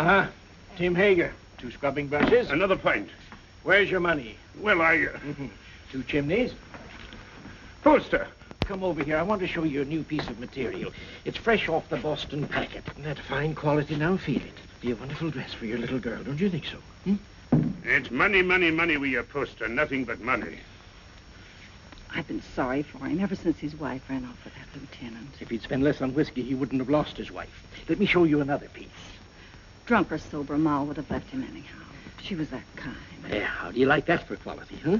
Uh-huh. Tim Hager. 2 scrubbing brushes. Another pint. Where's your money? Well, 2 chimneys. Poster. Come over here. I want to show you a new piece of material. It's fresh off the Boston packet. Isn't that fine quality? Now feel it. Be a wonderful dress for your little girl. Don't you think so? It's money, money, money with your poster. Nothing but money. I've been sorry for him ever since his wife ran off with that lieutenant. If he'd spent less on whiskey, he wouldn't have lost his wife. Let me show you another piece. Drunk or sober, Ma would have left him anyhow. She was that kind. Yeah, how do you like that for quality, huh?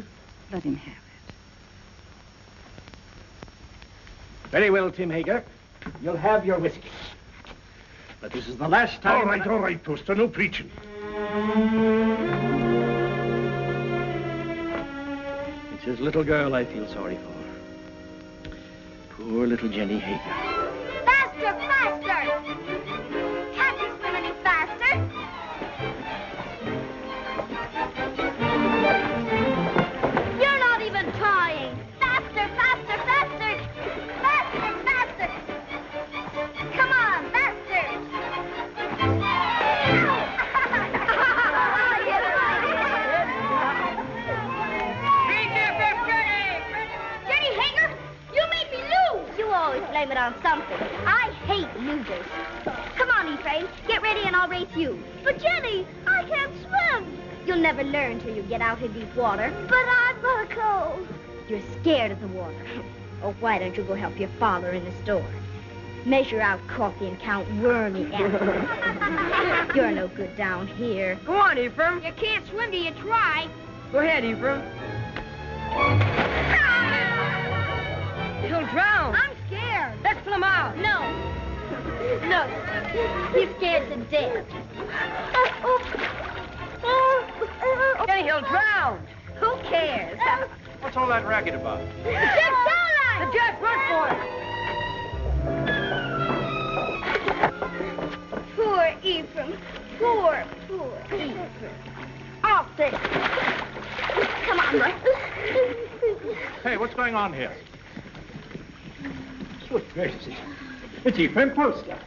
Let him have it. Very well, Tim Hager. You'll have your whiskey. But this is the last time... All right, Poster. No preaching. It's his little girl I feel sorry for. Poor little Jenny Hager. Faster, faster! Can't you swim any faster? You're not even trying. Faster, faster, faster! Faster, faster! Come on, faster! Jenny Hager, you made me lose! You always blame it on something. I hate losers. Come on, Ephraim. Get ready and I'll race you. But Jenny, I can't swim. You'll never learn till you get out in deep water. But I'm cold. You're scared of the water. Oh, why don't you go help your father in the store? Measure out coffee and count wormy apples. You're no good down here. Go on, Ephraim. You can't swim till you try. Go ahead, Ephraim. He'll drown. I'm scared. Let's pull him out. No. No. He's scared to death. Then he'll drown. Who cares? What's all that racket about? Jeff Starlight! The Jeff, run for it. Poor Ephraim. Poor Ephraim. Off this. Come on, Russ. Hey, what's going on here? Good gracious. It's Ephraim Poster.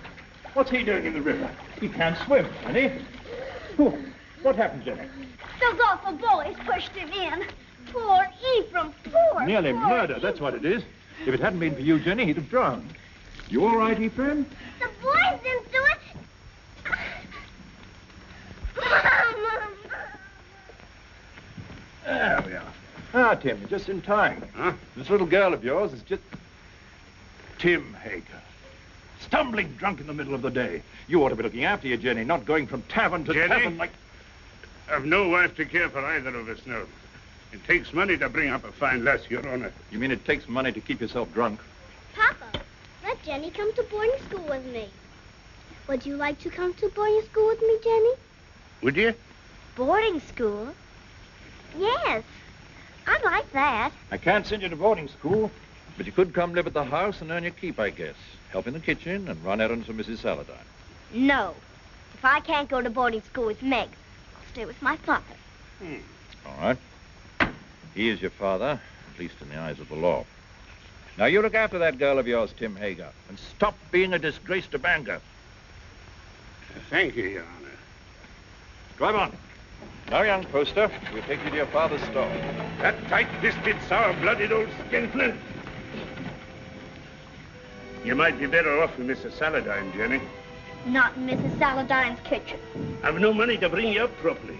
What's he doing in the river? He can't swim, can he? Oh, what happened, Jenny? Those awful boys pushed him in. Poor Ephraim, poor. Nearly poor murder, Ephraim. that's what it is. If it hadn't been for you, Jenny, he'd have drowned. You all right, Ephraim? The boys didn't do it. There we are. Ah, Tim, you're just in time. Huh? This little girl of yours is just... Tim Hager. Stumbling drunk in the middle of the day. You ought to be looking after you, Jenny, not going from tavern to Jenny? tavern like... I've no wife to care for either of us now. It takes money to bring up a fine lass, Your Honor. You mean it takes money to keep yourself drunk? Papa, let Jenny come to boarding school with me. Would you like to come to boarding school with me, Jenny? Would you? Boarding school? Yes, I'd like that. I can't send you to boarding school, but you could come live at the house and earn your keep, I guess. Help in the kitchen and run errands for Mrs. Saladine. No. If I can't go to boarding school with Meg, I'll stay with my father. All right. He is your father, at least in the eyes of the law. Now, you look after that girl of yours, Tim Hager, and stop being a disgrace to Bangor. Thank you, Your Honor. Drive on. Now, young Poster, we'll take you to your father's store. That tight-fisted, sour-blooded old skinflint. You might be better off with Mrs. Saladine, Jenny. Not in Mrs. Saladine's kitchen. I've no money to bring you up properly.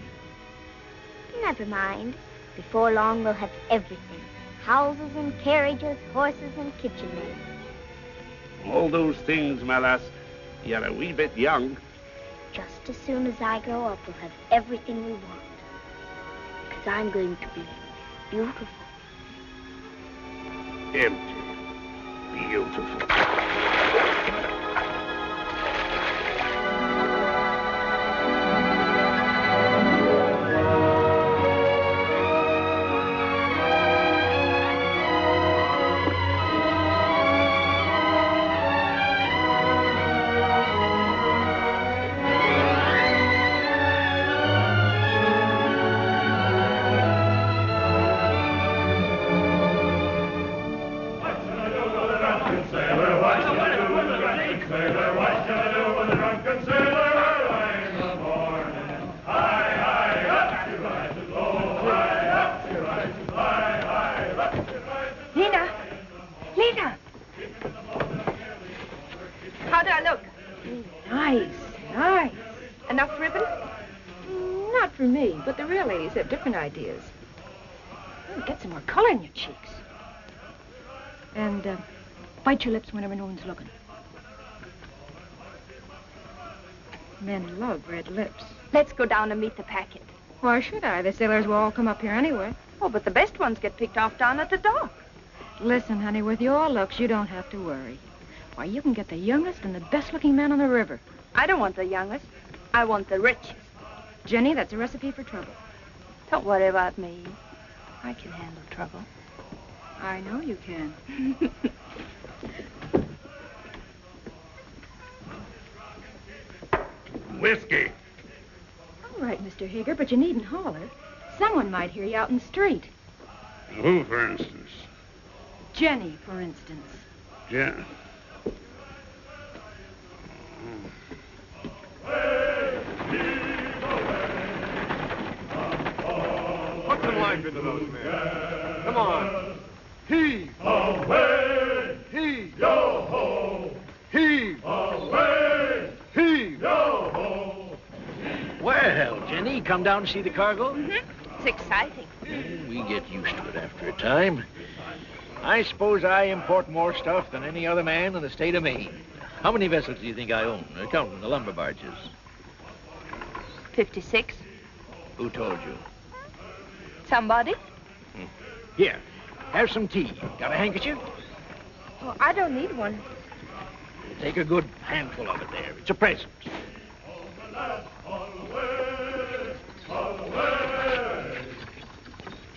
Never mind. Before long, we'll have everything. Houses and carriages, horses and kitchen maids. All those things, my lass, you're a wee bit young. Just as soon as I grow up, we'll have everything we want. Because I'm going to be beautiful. Empty. Beautiful. not for me, but the real ladies have different ideas. Get some more color in your cheeks. And bite your lips whenever no one's looking. Men love red lips. Let's go down and meet the packet. Why should I? The sailors will all come up here anyway. Oh, but the best ones get picked off down at the dock. Listen, honey, with your looks, you don't have to worry. Why, you can get the youngest and the best-looking man on the river. I don't want the youngest. I want the richest. Jenny, that's a recipe for trouble. Don't worry about me. I can handle trouble. I know you can. Whiskey. All right, Mr. Hager, but you needn't holler. Someone might hear you out in the street. Who, for instance? Jenny, for instance. Yeah. Put some life into those men. Come on. Heave. Away. Heave. Yo-ho. Heave. Away. Heave. Yo-ho. Well, Jenny, come down and see the cargo? It's exciting. We get used to it after a time. I suppose I import more stuff than any other man in the state of Maine. How many vessels do you think I own, counting the lumber barges? 56. Who told you? Somebody? Here, have some tea. Got a handkerchief? Oh, I don't need one. Take a good handful of it there. It's a present.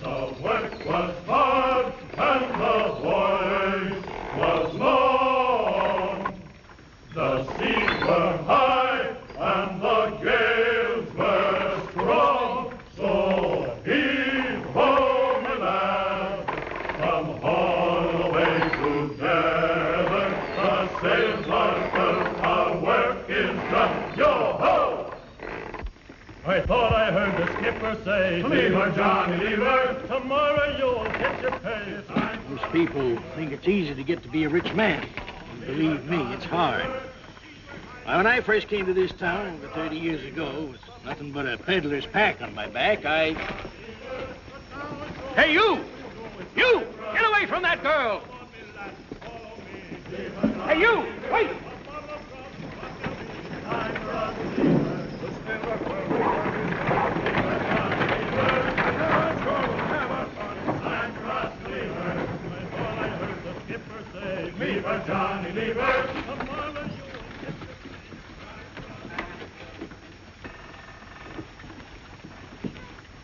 The work was hard and the voyage was long. The seas were high and the gales were strong. So heave ho, my lad, from Holloway to Devon. The sails are filled, our work is done. Yo-ho! I thought I heard the skipper say, "Lever, Johnny, lever, tomorrow you'll get your pay." Most people think it's easy to get to be a rich man. And believe me, it's hard. Why, when I first came to this town over 30 years ago, with nothing but a peddler's pack on my back, Hey, you! You! Get away from that girl! Hey, you! Wait! Lever, Johnny, lever.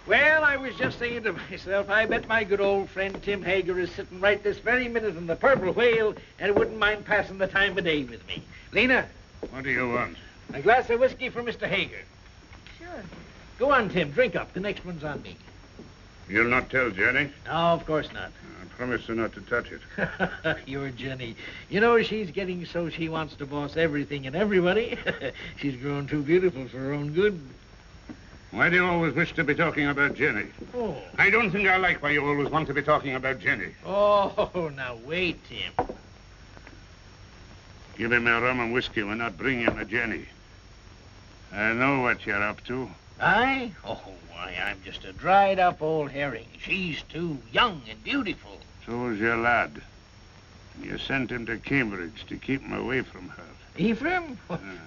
Well, I was just saying to myself, I bet my good old friend Tim Hager is sitting right this very minute in the Purple Whale and wouldn't mind passing the time of day with me. Lena? What do you want? A glass of whiskey for Mr. Hager. Sure. Go on, Tim. Drink up. The next one's on me. You'll not tell Jenny? No, of course not. I promise her not to touch it. You're Jenny. You know, she's getting so she wants to boss everything and everybody. She's grown too beautiful for her own good. Why do you always wish to be talking about Jenny? Oh. I don't think I like why you always want to be talking about Jenny. Oh, now wait, Tim. Give him a rum and whiskey. We're not bringing him a Jenny. I know what you're up to. I? Oh, why, I'm just a dried-up old herring. She's too young and beautiful. So's your lad. You sent him to Cambridge to keep him away from her. Ephraim?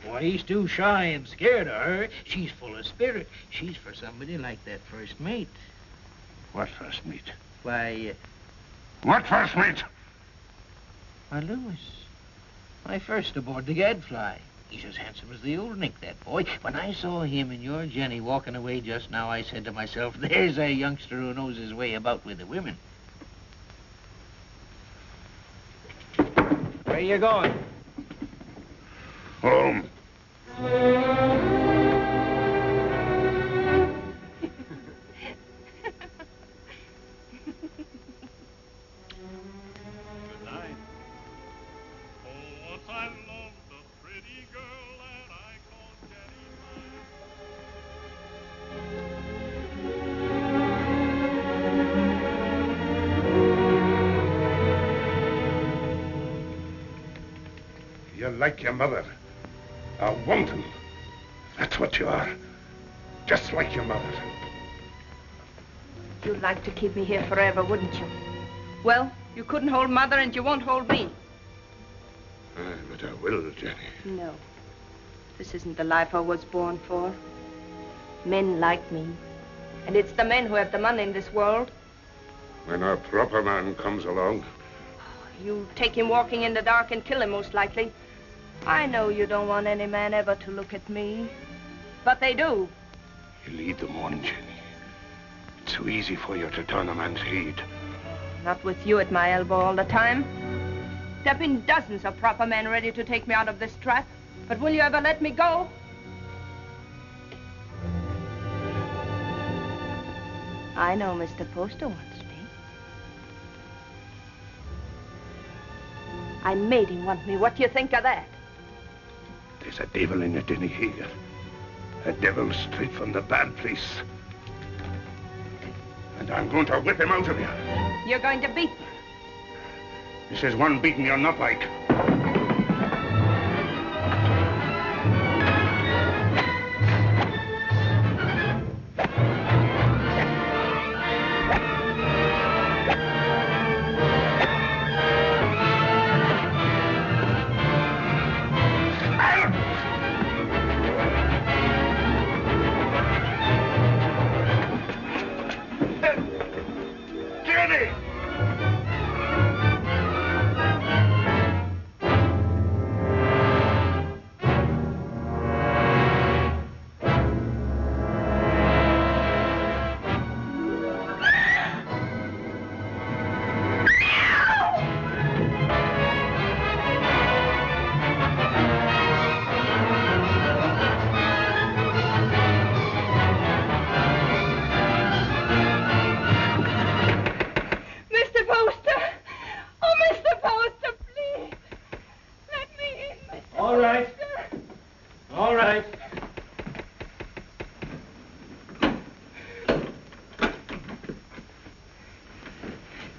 Why, he's too shy and scared of her. She's full of spirit. She's for somebody like that first mate. What first mate? Why, What first mate? why, Lewis. My first aboard the Gadfly. He's as handsome as the old Nick, that boy. When I saw him and your Jenny walking away just now, I said to myself, there's a youngster who knows his way about with the women. Where you going? Home. You're like your mother. A wanton. That's what you are. just like your mother. You'd like to keep me here forever, wouldn't you? Well, you couldn't hold Mother and you won't hold me. But I will, Jenny. No. This isn't the life I was born for. Men like me. And it's the men who have the money in this world. When a proper man comes along. You take him walking in the dark and kill him, most likely. I know you don't want any man ever to look at me. But they do. You lead them on, Jenny. It's so easy for you to turn a man's head. Not with you at my elbow all the time. There've been dozens of proper men ready to take me out of this trap. But will you ever let me go? I know Mr. Poster wants me. I made him want me. What do you think of that? There's a devil in you, Jenny Hager. A devil straight from the bad place. And I'm going to whip him out of you. You're going to beat me. This is one beating you're not like.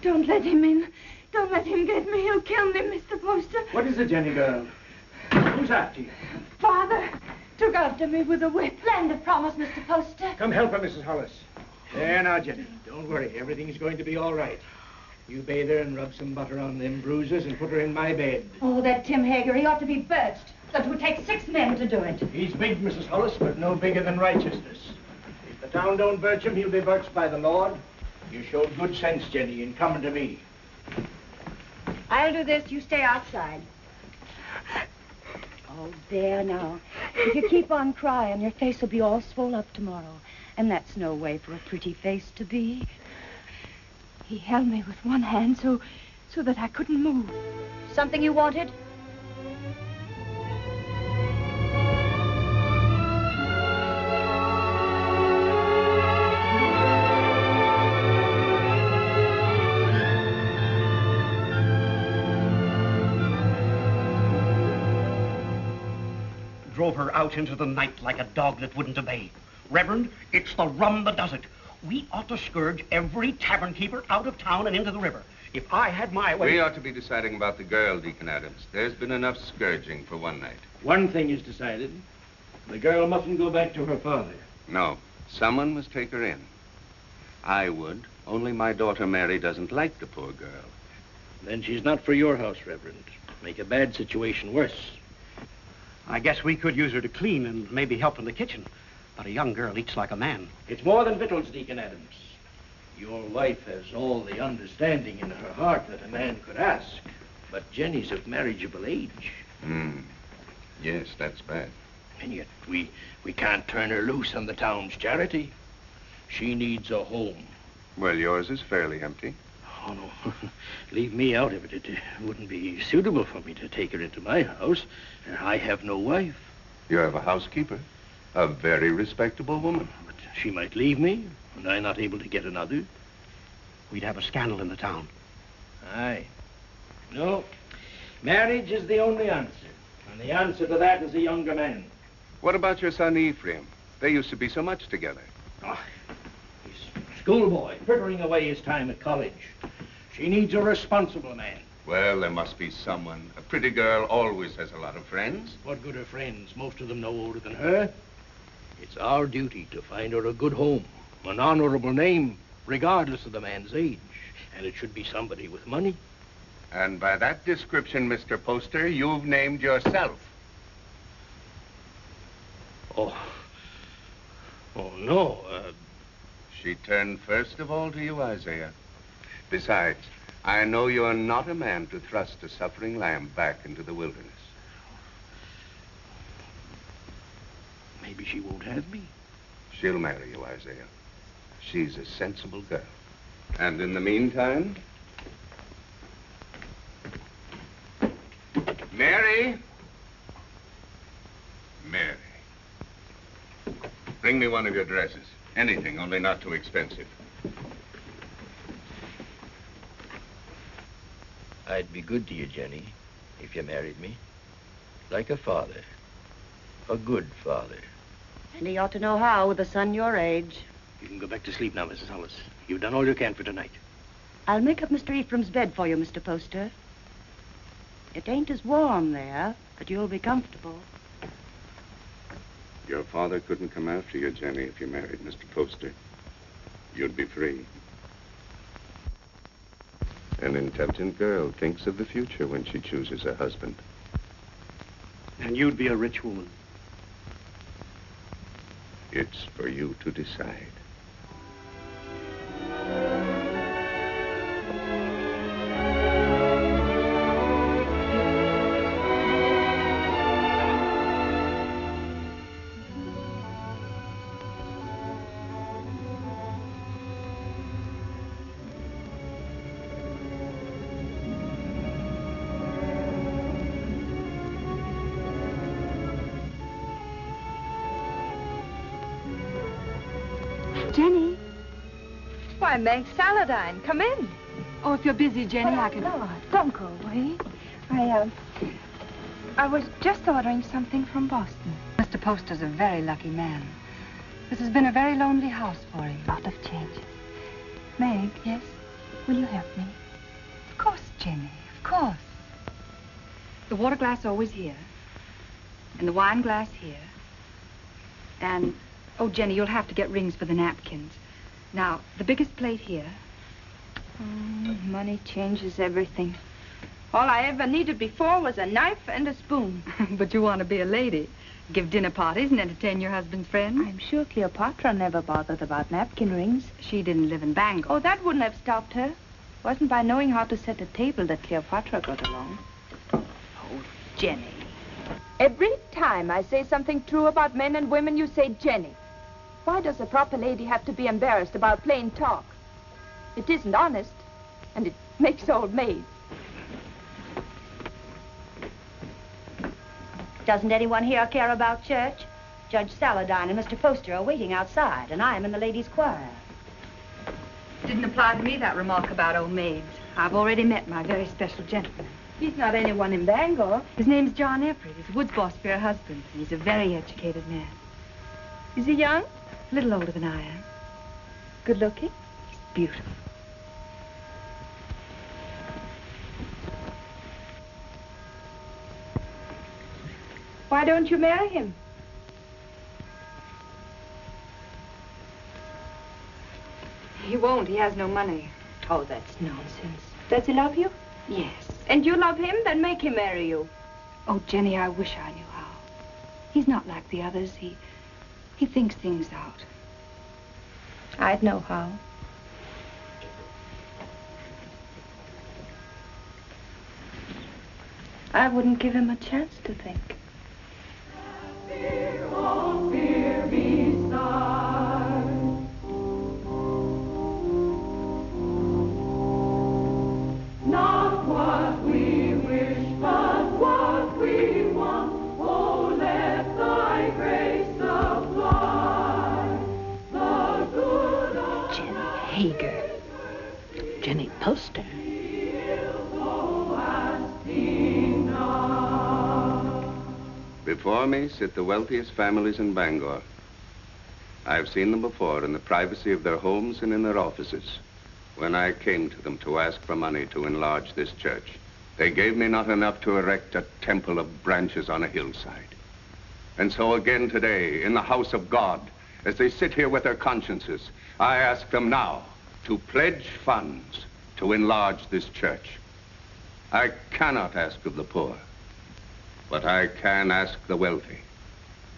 Don't let him in. Don't let him get me. He'll kill me, Mr. Poster. What is it, Jenny girl? Who's after you? Father took after me with a whip. Land of promise, Mr. Poster. Come help her, Mrs. Hollis. There now, Jenny. Don't worry. Everything's going to be all right. You bathe her and rub some butter on them bruises and put her in my bed. Oh, that Tim Hager, he ought to be birched. That would take 6 men to do it. He's big, Mrs. Hollis, but no bigger than righteousness. If the town don't birch him, he'll be birched by the Lord. You showed good sense, Jenny, in coming to me. I'll do this. You stay outside. Oh, there now. If you keep on crying, your face will be all swole up tomorrow. And that's no way for a pretty face to be. He held me with one hand so that I couldn't move. Something you wanted? Drove her out into the night like a dog that wouldn't obey. Reverend, it's the rum that does it. We ought to scourge every tavern keeper out of town and into the river. If I had my way... We ought to be deciding about the girl, Deacon Adams. There's been enough scourging for one night. One thing is decided. The girl mustn't go back to her father. No. Someone must take her in. I would. Only my daughter Mary doesn't like the poor girl. Then she's not for your house, Reverend. Make a bad situation worse. I guess we could use her to clean and maybe help in the kitchen. But a young girl eats like a man. It's more than victuals, Deacon Adams. Your wife has all the understanding in her heart that a man could ask. But Jenny's of marriageable age. Yes, that's bad. And yet we can't turn her loose on the town's charity. She needs a home. Well, yours is fairly empty. Oh, no. Leave me out of it. It wouldn't be suitable for me to take her into my house. I have no wife. You have a housekeeper. A very respectable woman. But she might leave me, and I'm not able to get another. We'd have a scandal in the town. Aye. No. Marriage is the only answer. And the answer to that is a younger man. What about your son Ephraim? They used to be so much together. Oh, he's a schoolboy, frittering away his time at college. She needs a responsible man. Well, there must be someone. A pretty girl always has a lot of friends. What good are friends? Most of them no older than her. It's our duty to find her a good home, an honorable name, regardless of the man's age. And it should be somebody with money. And by that description, Mr. Poster, you've named yourself. Oh no. She turned first of all to you, Isaiah. Besides, I know you're not a man to thrust a suffering lamb back into the wilderness. Maybe she won't have me. She'll marry you, Isaiah. She's a sensible girl. And in the meantime... Mary! Mary. Bring me one of your dresses. Anything, only not too expensive. I'd be good to you, Jenny, if you married me. Like a father. A good father. And he ought to know how with a son your age. You can go back to sleep now, Mrs. Hollis. You've done all you can for tonight. I'll make up Mr. Ephraim's bed for you, Mr. Poster. It ain't as warm there, but you'll be comfortable. Your father couldn't come after you, Jenny, if you married Mr. Poster. You'd be free. An intelligent girl thinks of the future when she chooses a husband. And you'd be a rich woman. It's for you to decide. Jenny. Why, Meg Saladine, come in. Oh, if you're busy, Jenny, I can... No, don't go away. I was just ordering something from Boston. Mr. Poster's a very lucky man. This has been a very lonely house for him. A lot of changes. Meg? Yes? Will you help me? Of course, Jenny, of course. The water glass always here. And the wine glass here. And... oh, Jenny, you'll have to get rings for the napkins. Now, the biggest plate here. Money changes everything. All I ever needed before was a knife and a spoon. But you want to be a lady. Give dinner parties and entertain your husband's friends. I'm sure Cleopatra never bothered about napkin rings. She didn't live in Bangor. Oh, that wouldn't have stopped her. Wasn't by knowing how to set a table that Cleopatra got along. Oh, Jenny. Every time I say something true about men and women, you say Jenny. Why does a proper lady have to be embarrassed about plain talk? It isn't honest, and it makes old maids. Doesn't anyone here care about church? Judge Saladine and Mr. Poster are waiting outside, and I am in the ladies' choir. Didn't apply to me, that remark about old maids. I've already met my very special gentleman. He's not anyone in Bangor. His name's John Everett. He's a woods boss for your husband. He's a very educated man. Is he young? A little older than I am. Good looking? He's beautiful. Why don't you marry him? He won't. He has no money. Oh, that's nonsense. Does he love you? Yes. And you love him? Then make him marry you. Oh, Jenny, I wish I knew how. He's not like the others. He thinks things out. I'd know how. I wouldn't give him a chance to think. Not what we wish, but what we want. Oh, let thy grace supply the good of Jenny Hager. Jenny Poster. Before me sit the wealthiest families in Bangor. I've seen them before in the privacy of their homes and in their offices. When I came to them to ask for money to enlarge this church, they gave me not enough to erect a temple of branches on a hillside. And so again today, in the house of God, as they sit here with their consciences, I ask them now to pledge funds to enlarge this church. I cannot ask of the poor, but I can ask the wealthy.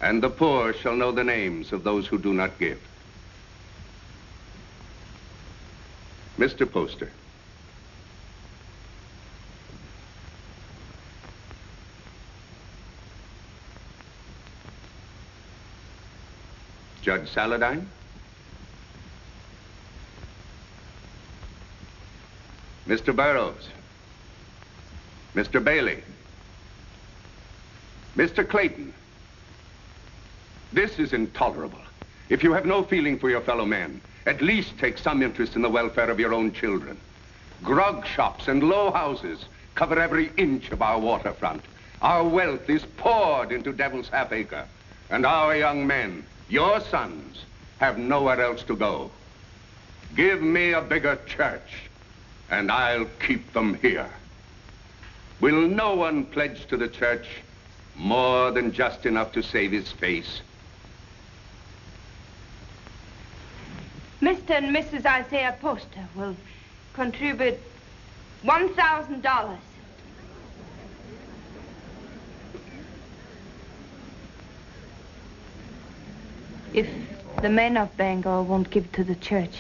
And the poor shall know the names of those who do not give. Mr. Poster. Judge Saladine. Mr. Burroughs. Mr. Bailey. Mr. Clayton. This is intolerable. If you have no feeling for your fellow men, at least take some interest in the welfare of your own children. Grog shops and low houses cover every inch of our waterfront. Our wealth is poured into Devil's Half-Acre. And our young men, your sons, have nowhere else to go. Give me a bigger church, and I'll keep them here. Will no one pledge to the church more than just enough to save his face? Mr. and Mrs. Isaiah Poster will contribute $1,000. If the men of Bangor won't give to the church,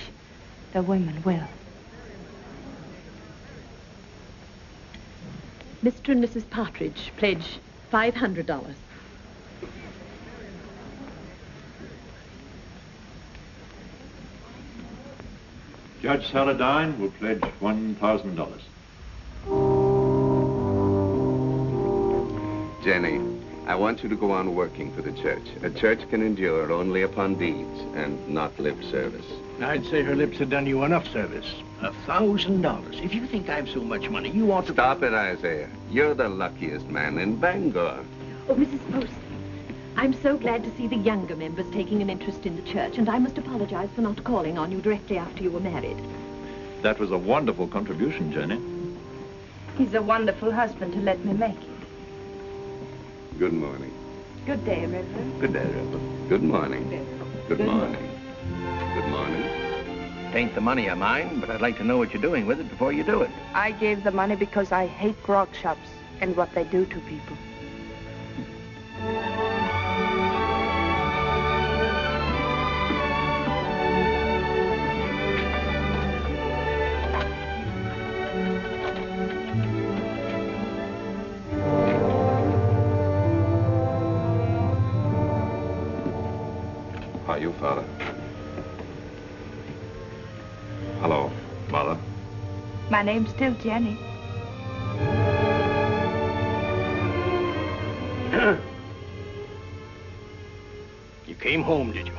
the women will. Mr. and Mrs. Partridge pledge $500. Judge Saladine will pledge $1,000. Jenny, I want you to go on working for the church. A church can endure only upon deeds and not lip service. I'd say her lips have done you enough service. $1,000. If you think I've so much money, you ought to... Stop it, Isaiah. You're the luckiest man in Bangor. Oh, Mrs. Poster, I'm so glad to see the younger members taking an interest in the church, and I must apologize for not calling on you directly after you were married. That was a wonderful contribution, Jenny. He's a wonderful husband to let me make it. Good morning. Good day, Reverend. Good day, Reverend. Good morning. Good morning. Good morning. It ain't the money I mind, but I'd like to know what you're doing with it before you do it. I gave the money because I hate grog shops and what they do to people. How are you, Father? Hello, Mother. My name's still Jenny. You came home, did you?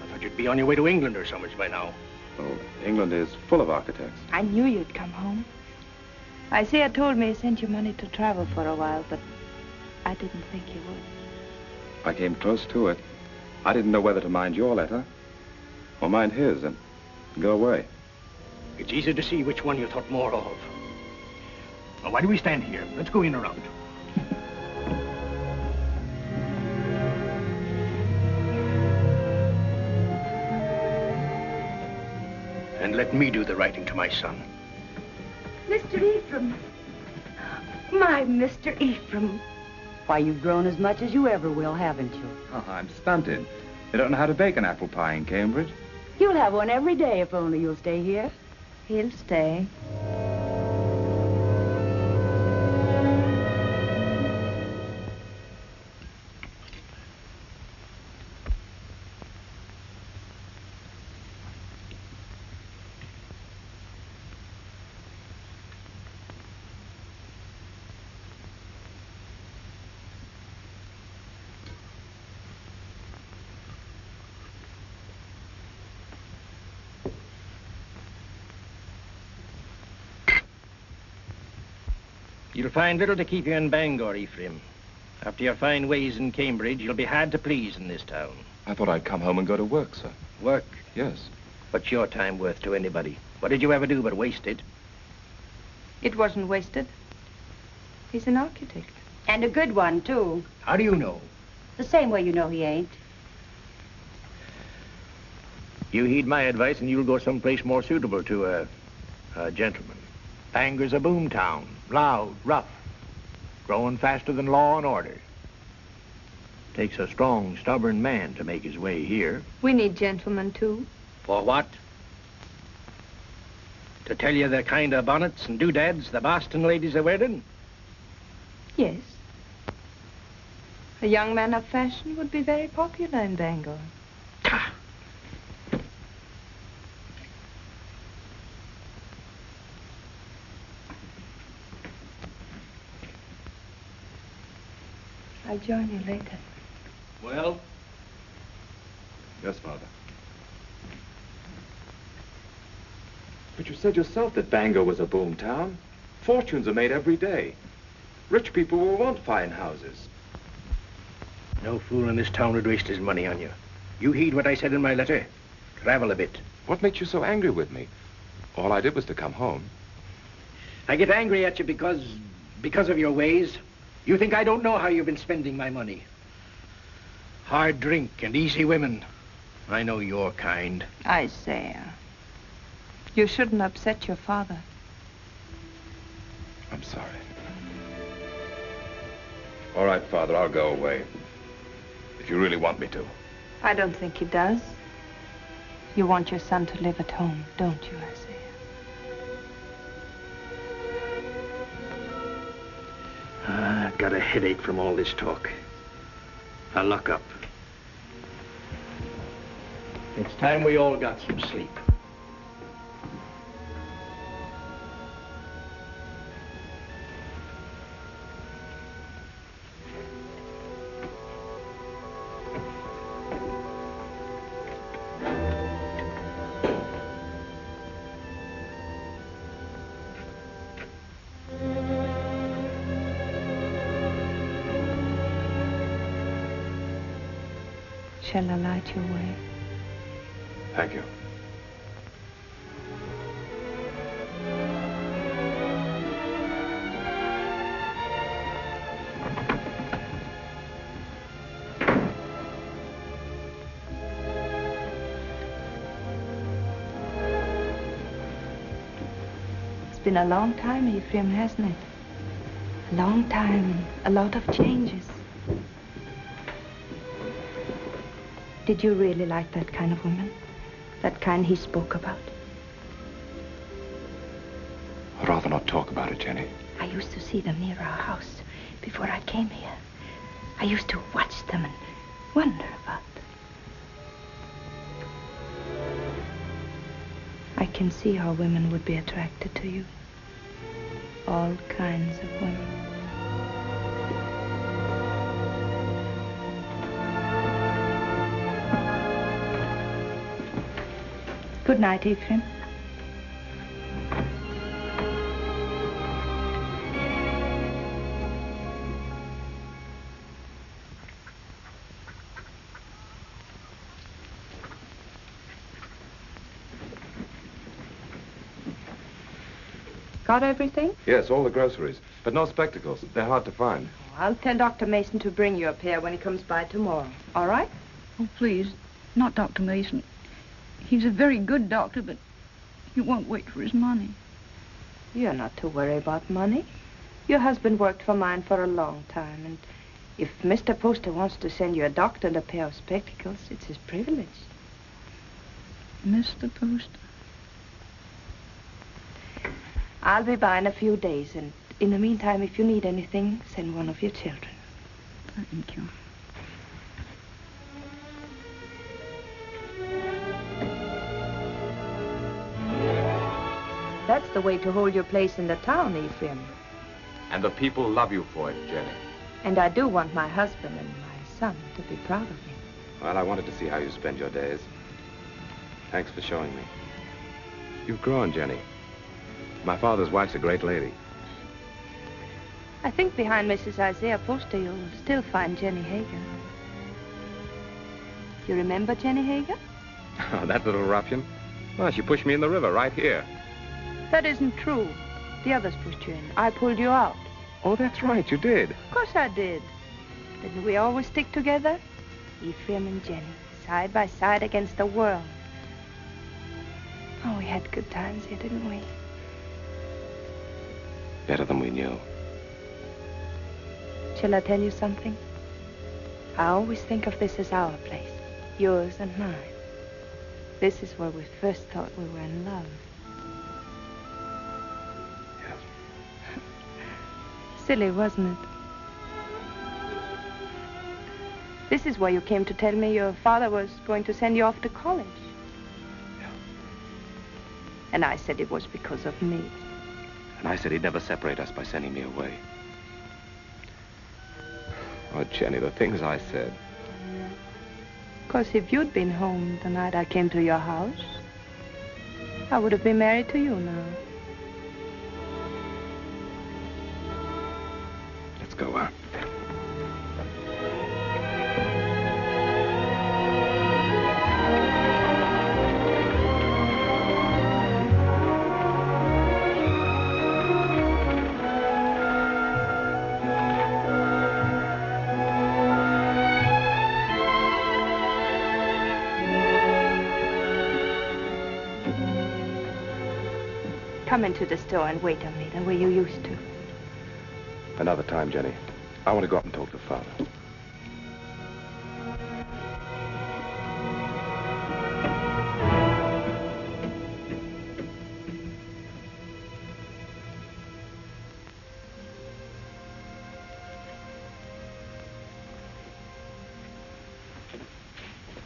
I thought you'd be on your way to England or so much by now. Oh, England is full of architects. I knew you'd come home. Isaiah told me he sent you money to travel for a while, but I didn't think you would. I came close to it. I didn't know whether to mind your letter or mind his and go away. It's easy to see which one you thought more of. Now, why do we stand here? Let's go in around. And let me do the writing to my son. Mr. Ephraim. My Mr. Ephraim. Why, you've grown as much as you ever will, haven't you? Oh, I'm stunted. They don't know how to bake an apple pie in Cambridge. You'll have one every day if only you'll stay here. He'll stay. You'll find little to keep you in Bangor, Ephraim. After your fine ways in Cambridge, you'll be hard to please in this town. I thought I'd come home and go to work, sir. Work? Yes. What's your time worth to anybody? What did you ever do but waste it? It wasn't wasted. He's an architect. And a good one, too. How do you know? The same way you know he ain't. You heed my advice and you'll go someplace more suitable to a gentleman. Bangor's a boom town, loud, rough, growing faster than law and order. Takes a strong, stubborn man to make his way here. We need gentlemen, too. For what? To tell you the kind of bonnets and doodads the Boston ladies are wearing? Yes. A young man of fashion would be very popular in Bangor. I'll join you later. Well? Yes, Father. But you said yourself that Bangor was a boom town. Fortunes are made every day. Rich people will want fine houses. No fool in this town would waste his money on you. You heed what I said in my letter. Travel a bit. What makes you so angry with me? All I did was to come home. I get angry at you because of your ways. You think I don't know how you've been spending my money. Hard drink and easy women. I know your kind. Isaiah, you shouldn't upset your father. I'm sorry. All right, Father, I'll go away. If you really want me to. I don't think he does. You want your son to live at home, don't you, Isaiah? I've got a headache from all this talk. I'll lock up. It's time we all got some sleep. Shall I light your way? Thank you. It's been a long time, Ephraim, hasn't it? A long time, a lot of changes. Did you really like that kind of woman? That kind he spoke about? I'd rather not talk about it, Jenny. I used to see them near our house before I came here. I used to watch them and wonder about them. I can see how women would be attracted to you. All kinds of women. Good night, Ephraim. Got everything? Yes, all the groceries. But no spectacles. They're hard to find. I'll tell Dr. Mason to bring you a pair when he comes by tomorrow. All right? Oh, please, not Dr. Mason. He's a very good doctor, but he won't wait for his money. You're not to worry about money. Your husband worked for mine for a long time, and if Mr. Poster wants to send you a doctor and a pair of spectacles, it's his privilege. Mr. Poster? I'll be by in a few days, and in the meantime, if you need anything, send one of your children. Thank you. That's the way to hold your place in the town, Ephraim. And the people love you for it, Jenny. And I do want my husband and my son to be proud of me. Well, I wanted to see how you spend your days. Thanks for showing me. You've grown, Jenny. My father's wife's a great lady. I think behind Mrs. Isaiah Poster, you'll still find Jenny Hager. You remember Jenny Hager? Oh, that little ruffian? Well, she pushed me in the river right here. That isn't true. The others pushed you in. I pulled you out. Oh, that's right, you did. Of course I did. Didn't we always stick together? Ephraim and Jenny, side by side against the world. Oh, we had good times here, didn't we? Better than we knew. Shall I tell you something? I always think of this as our place, yours and mine. This is where we first thought we were in love. Yes. Silly, wasn't it? This is why you came to tell me your father was going to send you off to college. Yeah. And I said it was because of me. And I said he'd never separate us by sending me away. Oh, Jenny, the things I said. Because if you'd been home the night I came to your house, I would have been married to you now. Let's go out. Come into the store and wait on me the way you used to. Another time, Jenny. I want to go up and talk to Father.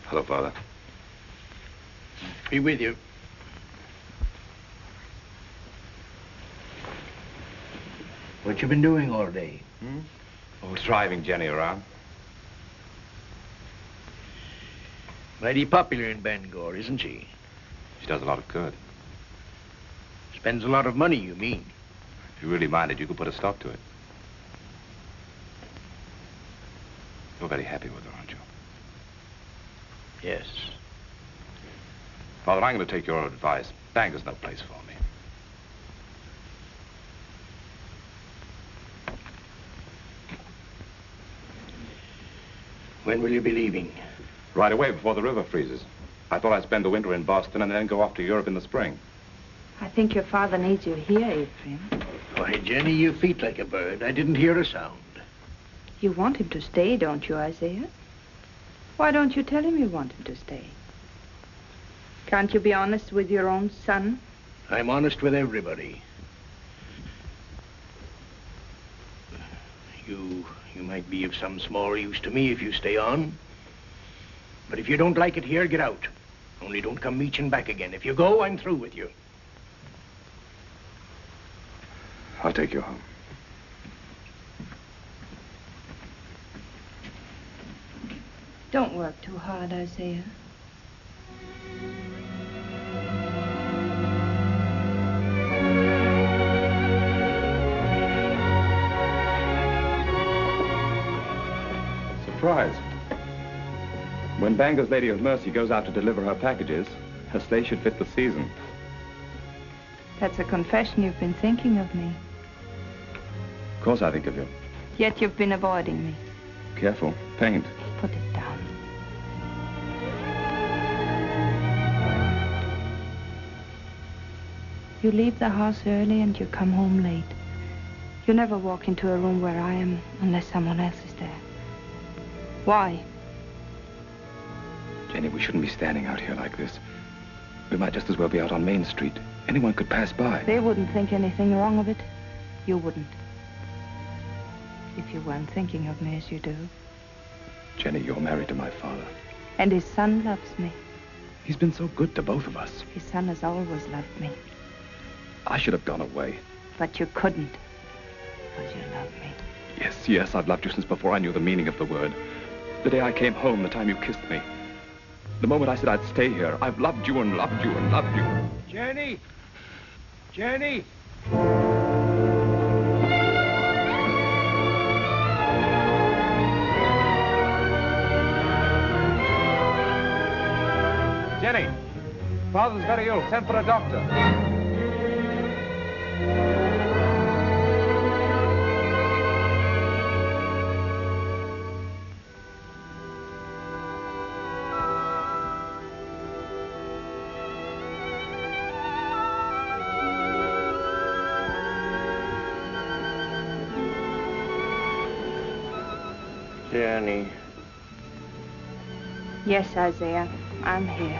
Hello, Father. Be with you. What you been doing all day? Oh, driving Jenny around. Mighty popular in Bangor, isn't she? She does a lot of good. Spends a lot of money, you mean? If you really minded, you could put a stop to it. You're very happy with her, aren't you? Yes. Father, I'm going to take your advice. Bangor's no place for me. When will you be leaving? Right away, before the river freezes. I thought I'd spend the winter in Boston and then go off to Europe in the spring. I think your father needs you here, Ephraim. Why, Jenny, you feet like a bird. I didn't hear a sound. You want him to stay, don't you, Isaiah? Why don't you tell him you want him to stay? Can't you be honest with your own son? I'm honest with everybody. You might be of some small use to me if you stay on. But if you don't like it here, get out. Only don't come meeching back again. If you go, I'm through with you. I'll take you home. Don't work too hard, Isaiah. Surprise. When Bangor's Lady of Mercy goes out to deliver her packages, her sleigh should fit the season. That's a confession you've been thinking of me. Of course I think of you. Yet you've been avoiding me. Careful. Paint. Put it down. You leave the house early and you come home late. You never walk into a room where I am unless someone else is there. Why? Jenny, we shouldn't be standing out here like this. We might just as well be out on Main Street. Anyone could pass by. They wouldn't think anything wrong of it. You wouldn't. If you weren't thinking of me as you do. Jenny, you're married to my father. And his son loves me. He's been so good to both of us. His son has always loved me. I should have gone away. But you couldn't. Because you love me. Yes, I've loved you since before I knew the meaning of the word. The day I came home, the time you kissed me. The moment I said I'd stay here, I've loved you and loved you and loved you. Jenny! Jenny! Jenny! Father's very ill. Send for a doctor. Jenny. Yes, Isaiah, I'm here.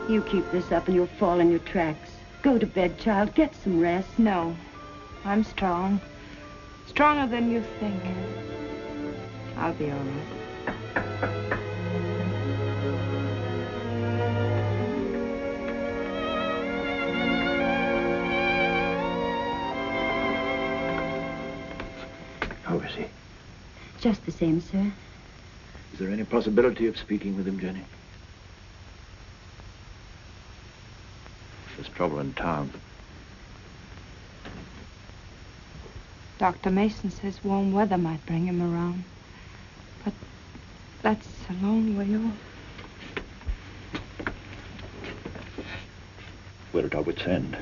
You keep this up and you'll fall in your tracks. Go to bed, child. Get some rest. No, I'm strong. Stronger than you think. I'll be all right. How is he? Just the same, sir. Is there any possibility of speaking with him, Jenny? There's trouble in town. Dr. Mason says warm weather might bring him around. But that's a long way off. We're at our wits' end.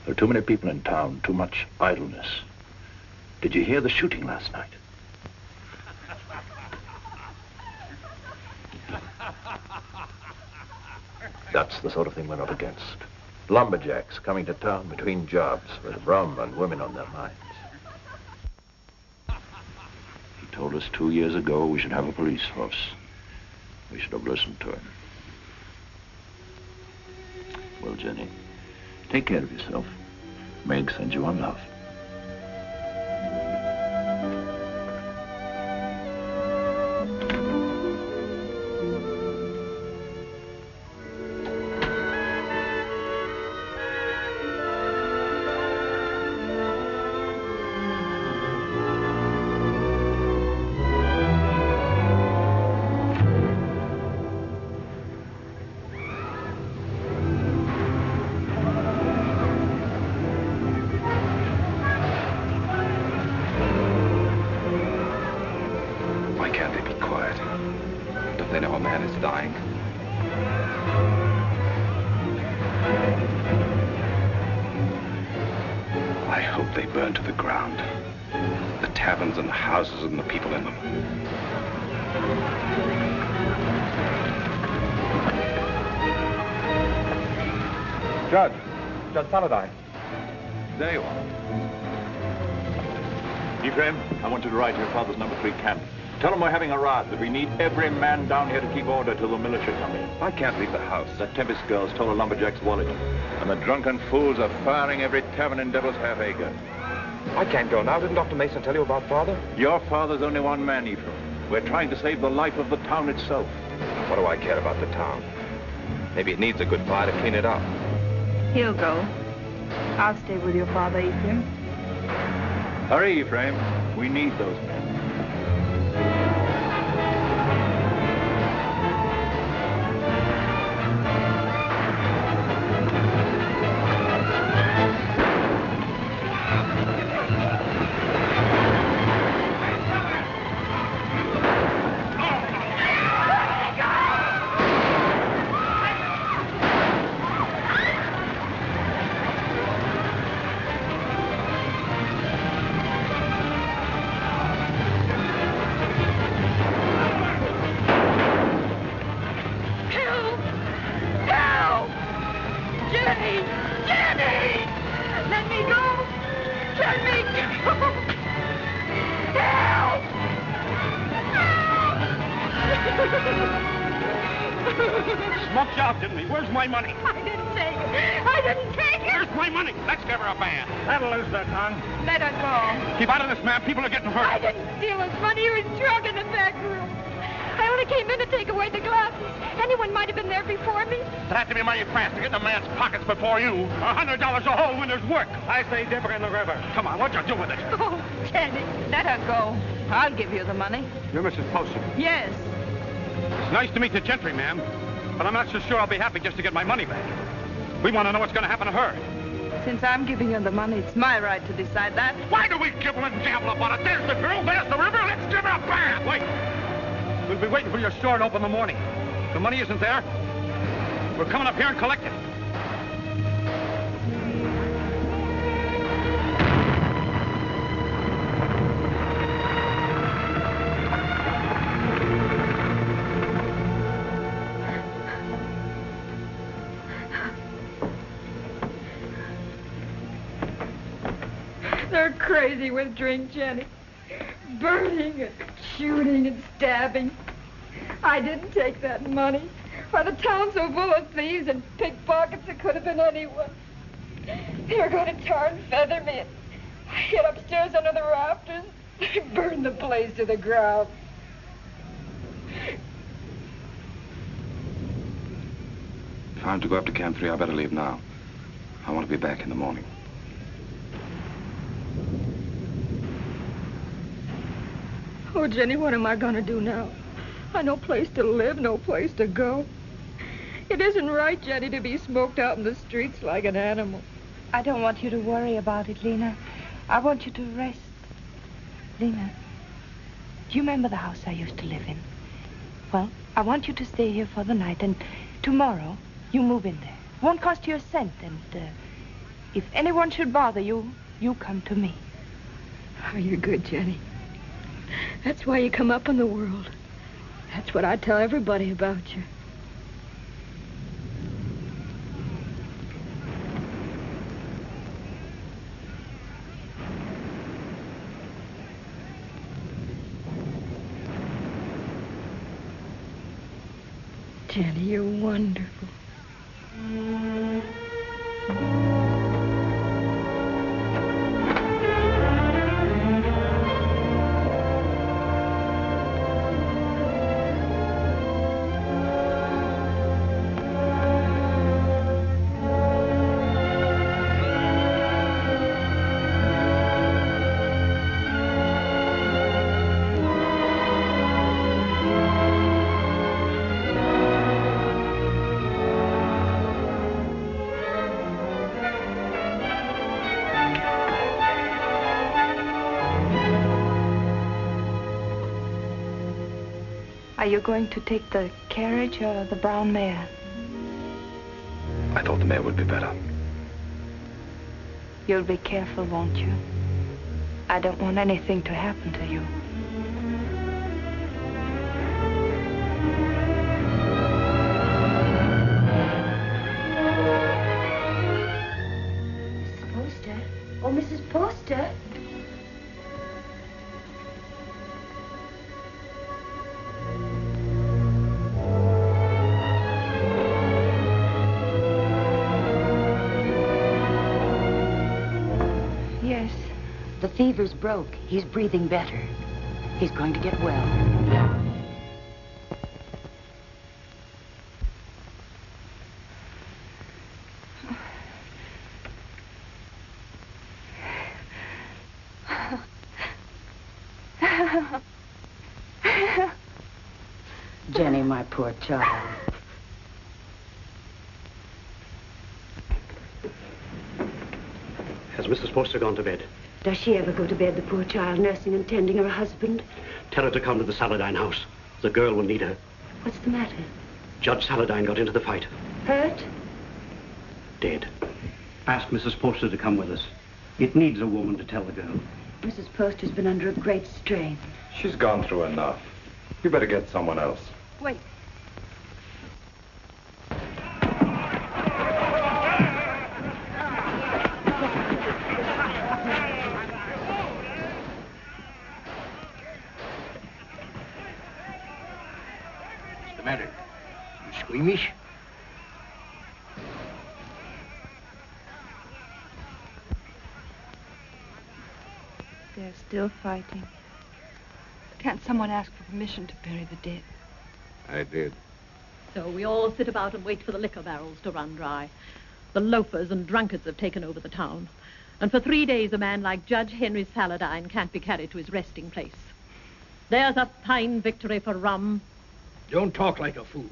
There are too many people in town, too much idleness. Did you hear the shooting last night? That's the sort of thing we're up against. Lumberjacks coming to town between jobs with rum and women on their minds. He told us 2 years ago we should have a police force. We should have listened to him. Well, Jenny, take care of yourself. Meg sends you on love. Judge Paladine. There you are. Ephraim, I want you to ride to your father's number 3 camp. Tell him we're having a rout, that we need every man down here to keep order till the militia come in. I can't leave the house. That Tempest girl stole a lumberjack's wallet. And the drunken fools are firing every tavern in Devil's Half Acre. I can't go now. Didn't Dr. Mason tell you about Father? Your father's only one man, Ephraim. We're trying to save the life of the town itself. What do I care about the town? Maybe it needs a good fire to clean it up. He'll go. I'll stay with your father, Ephraim. Hurry, Ephraim. We need those men. Smoked you out, didn't he? Where's my money? I didn't take it. I didn't take it. Where's my money? Let's give her a band. That'll lose their tongue. Let her go. Keep out of this, ma'am. People are getting hurt. I didn't steal his money. He was drunk in the back room. I only came in to take away the glasses. Anyone might have been there before me. It had to be mighty fast to get in a man's pockets before you. $100 a hole when there's work. I say dip her in the river. Come on, what'd you do with it? Oh, Jenny. Let her go. I'll give you the money. You're Mrs. Poston. Yes. It's nice to meet the gentry, ma'am. But I'm not so sure I'll be happy just to get my money back. We want to know what's going to happen to her. Since I'm giving you the money, it's my right to decide that. Why do we gibble and gamble about it? There's the girl, there's the river, let's give her a bath! Wait. We'll be waiting for your store to open in the morning. If the money isn't there, we're coming up here and collect it. crazy with drink, Jenny. Burning and shooting and stabbing. I didn't take that money. Why, the town's so full of thieves and pickpockets, it could have been anyone. They were going to tar and feather me, and I hid upstairs under the rafters. They burned the place to the ground. If I'm to go up to Camp 3, I better leave now. I want to be back in the morning. Oh, Jenny, what am I going to do now? I no place to live, no place to go. It isn't right, Jenny, to be smoked out in the streets like an animal. I don't want you to worry about it, Lena. I want you to rest. Lena, do you remember the house I used to live in? Well, I want you to stay here for the night, and tomorrow you move in there. It won't cost you a cent, and if anyone should bother you, you come to me. Oh, you're good, Jenny. That's why you come up in the world. That's what I tell everybody about you. Jenny, you're wonderful. Are you going to take the carriage or the brown mare? I thought the mare would be better. You'll be careful, won't you? I don't want anything to happen to you. Mrs. Poster? Oh, Mrs. Poster? The fever's broke. He's breathing better. He's going to get well. Jenny, my poor child. Has Mrs. Poster gone to bed? Does she ever go to bed, the poor child, nursing and tending her husband? Tell her to come to the Saladine house. The girl will need her. What's the matter? Judge Saladine got into the fight. Hurt? Dead. Ask Mrs. Poster to come with us. It needs a woman to tell the girl. Mrs. Poster's been under a great strain. She's gone through enough. You better get someone else. Wait. Squeamish? They're still fighting. Can't someone ask for permission to bury the dead? I did. So we all sit about and wait for the liquor barrels to run dry. The loafers and drunkards have taken over the town. And for 3 days, a man like Judge Henry Saladine can't be carried to his resting place. There's a fine victory for rum. Don't talk like a fool.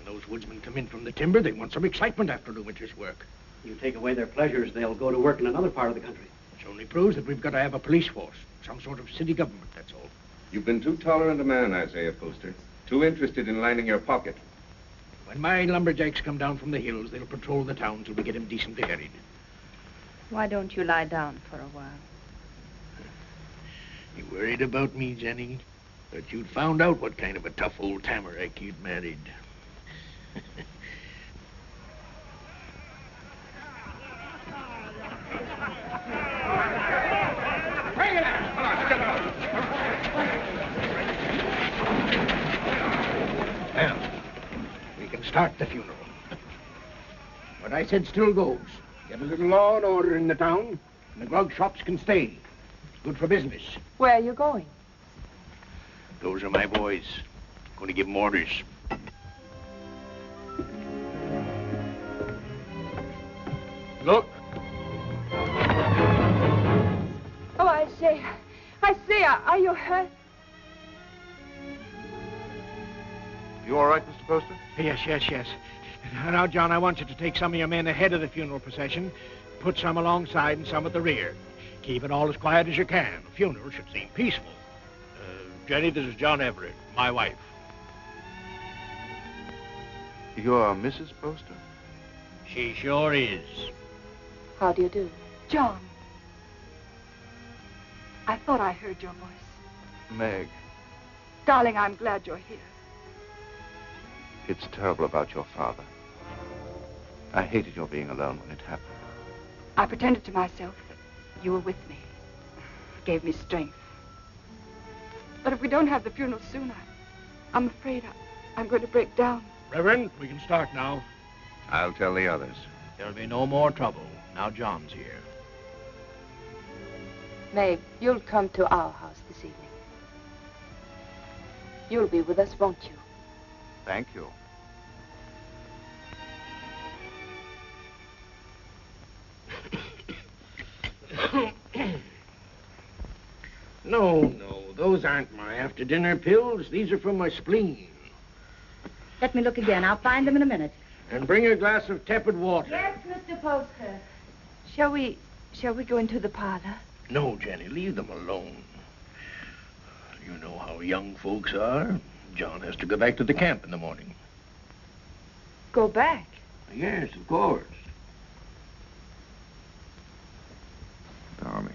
When those woodsmen come in from the timber, they want some excitement after the winter's work. You take away their pleasures, they'll go to work in another part of the country. Which only proves that we've got to have a police force. Some sort of city government, that's all. You've been too tolerant a man, Isaiah Poster. Too interested in lining your pocket. When my lumberjacks come down from the hills, they'll patrol the town till we get him decently harried. Why don't you lie down for a while? You worried about me, Jenny? But you'd found out what kind of a tough old tamarack you'd married. start the funeral. What I said still goes. Get a little law and order in the town, and the grog shops can stay. It's good for business. Where are you going? Those are my boys. Going to give them orders. Look. Oh, I say, are you hurt? You all right, Mr. Poster? Yes. Now, John, I want you to take some of your men ahead of the funeral procession, put some alongside and some at the rear. Keep it all as quiet as you can. The funeral should seem peaceful. Jenny, this is John Everett, my wife. You're Mrs. Poster? She sure is. How do you do? John. I thought I heard your voice. Meg, Darling, I'm glad you're here. it's terrible about your father. I hated your being alone when it happened. I pretended to myself that you were with me. It gave me strength. But if we don't have the funeral soon, I'm afraid I'm going to break down. Reverend, we can start now. I'll tell the others. There'll be no more trouble. Now John's here. Meg, you'll come to our house this evening. You'll be with us, won't you? Thank you. No, those aren't my after-dinner pills. These are from my spleen. Let me look again. I'll find them in a minute. And bring a glass of tepid water. Yes, Mr. Poster. Shall we go into the parlor? No, Jenny, leave them alone. You know how young folks are. John has to go back to the camp in the morning. Go back? Yes, of course. Darling.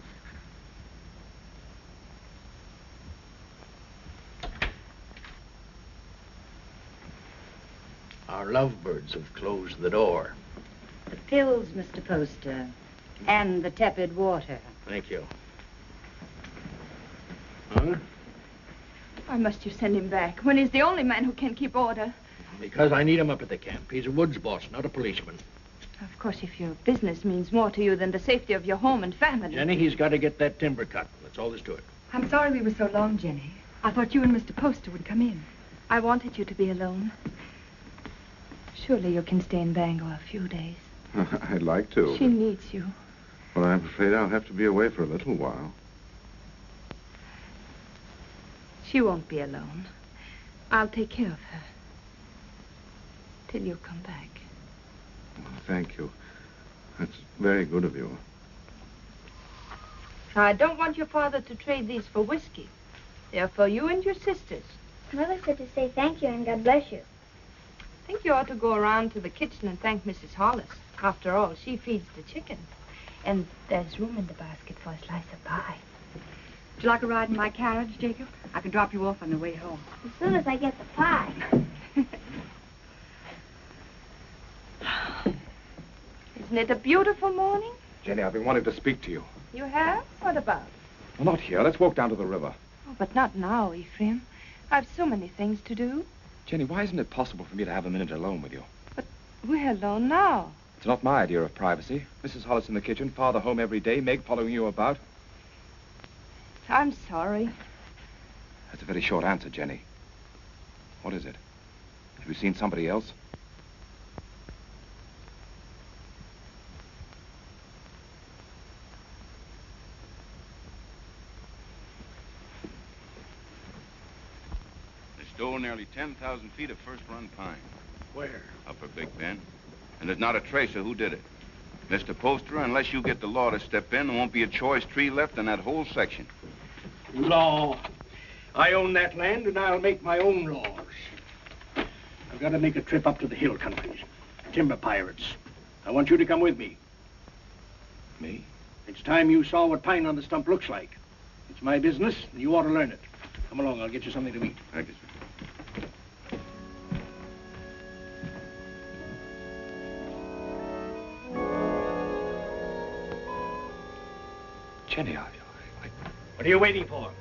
Our lovebirds have closed the door. The pills, Mr. Poster, and the tepid water. Thank you. Huh? Why must you send him back when he's the only man who can keep order? Because I need him up at the camp. He's a woods boss, not a policeman. Of course, if your business means more to you than the safety of your home and family. Jenny, he's got to get that timber cut. That's all there's to it. I'm sorry we were so long, Jenny. I thought you and Mr. Poster would come in. I wanted you to be alone. Surely you can stay in Bangor a few days. I'd like to. She needs you. But I'm afraid I'll have to be away for a little while. She won't be alone. I'll take care of her. Till you come back. Well, thank you. That's very good of you. I don't want your father to trade these for whiskey. They're for you and your sisters. Mother said to say thank you and God bless you. I think you ought to go around to the kitchen and thank Mrs. Hollis. After all, she feeds the chickens. And there's room in the basket for a slice of pie. Would you like a ride in my carriage, Jacob? I can drop you off on the way home. As soon as I get the pie. Isn't it a beautiful morning? Jenny, I've been wanting to speak to you. You have? What about? Well, not here. Let's walk down to the river. Oh, but not now, Ephraim. I've so many things to do. Jenny, why isn't it possible for me to have a minute alone with you? But we're alone now. It's not my idea of privacy. Mrs. Hollis in the kitchen, Father home every day, Meg following you about. I'm sorry. That's a very short answer, Jenny. What is it? Have you seen somebody else? They stole nearly 10,000 feet of first-run pine. Where? Upper Big Bend. And there's not a trace of who did it. Mr. Poster, unless you get the law to step in, there won't be a choice tree left in that whole section. Law. I own that land, and I'll make my own laws. I've got to make a trip up to the hill countries. Timber pirates. I want you to come with me. Me? It's time you saw what pine on the stump looks like. It's my business, and you ought to learn it. Come along, I'll get you something to eat. Thank you, sir. Jenny, What are you waiting for?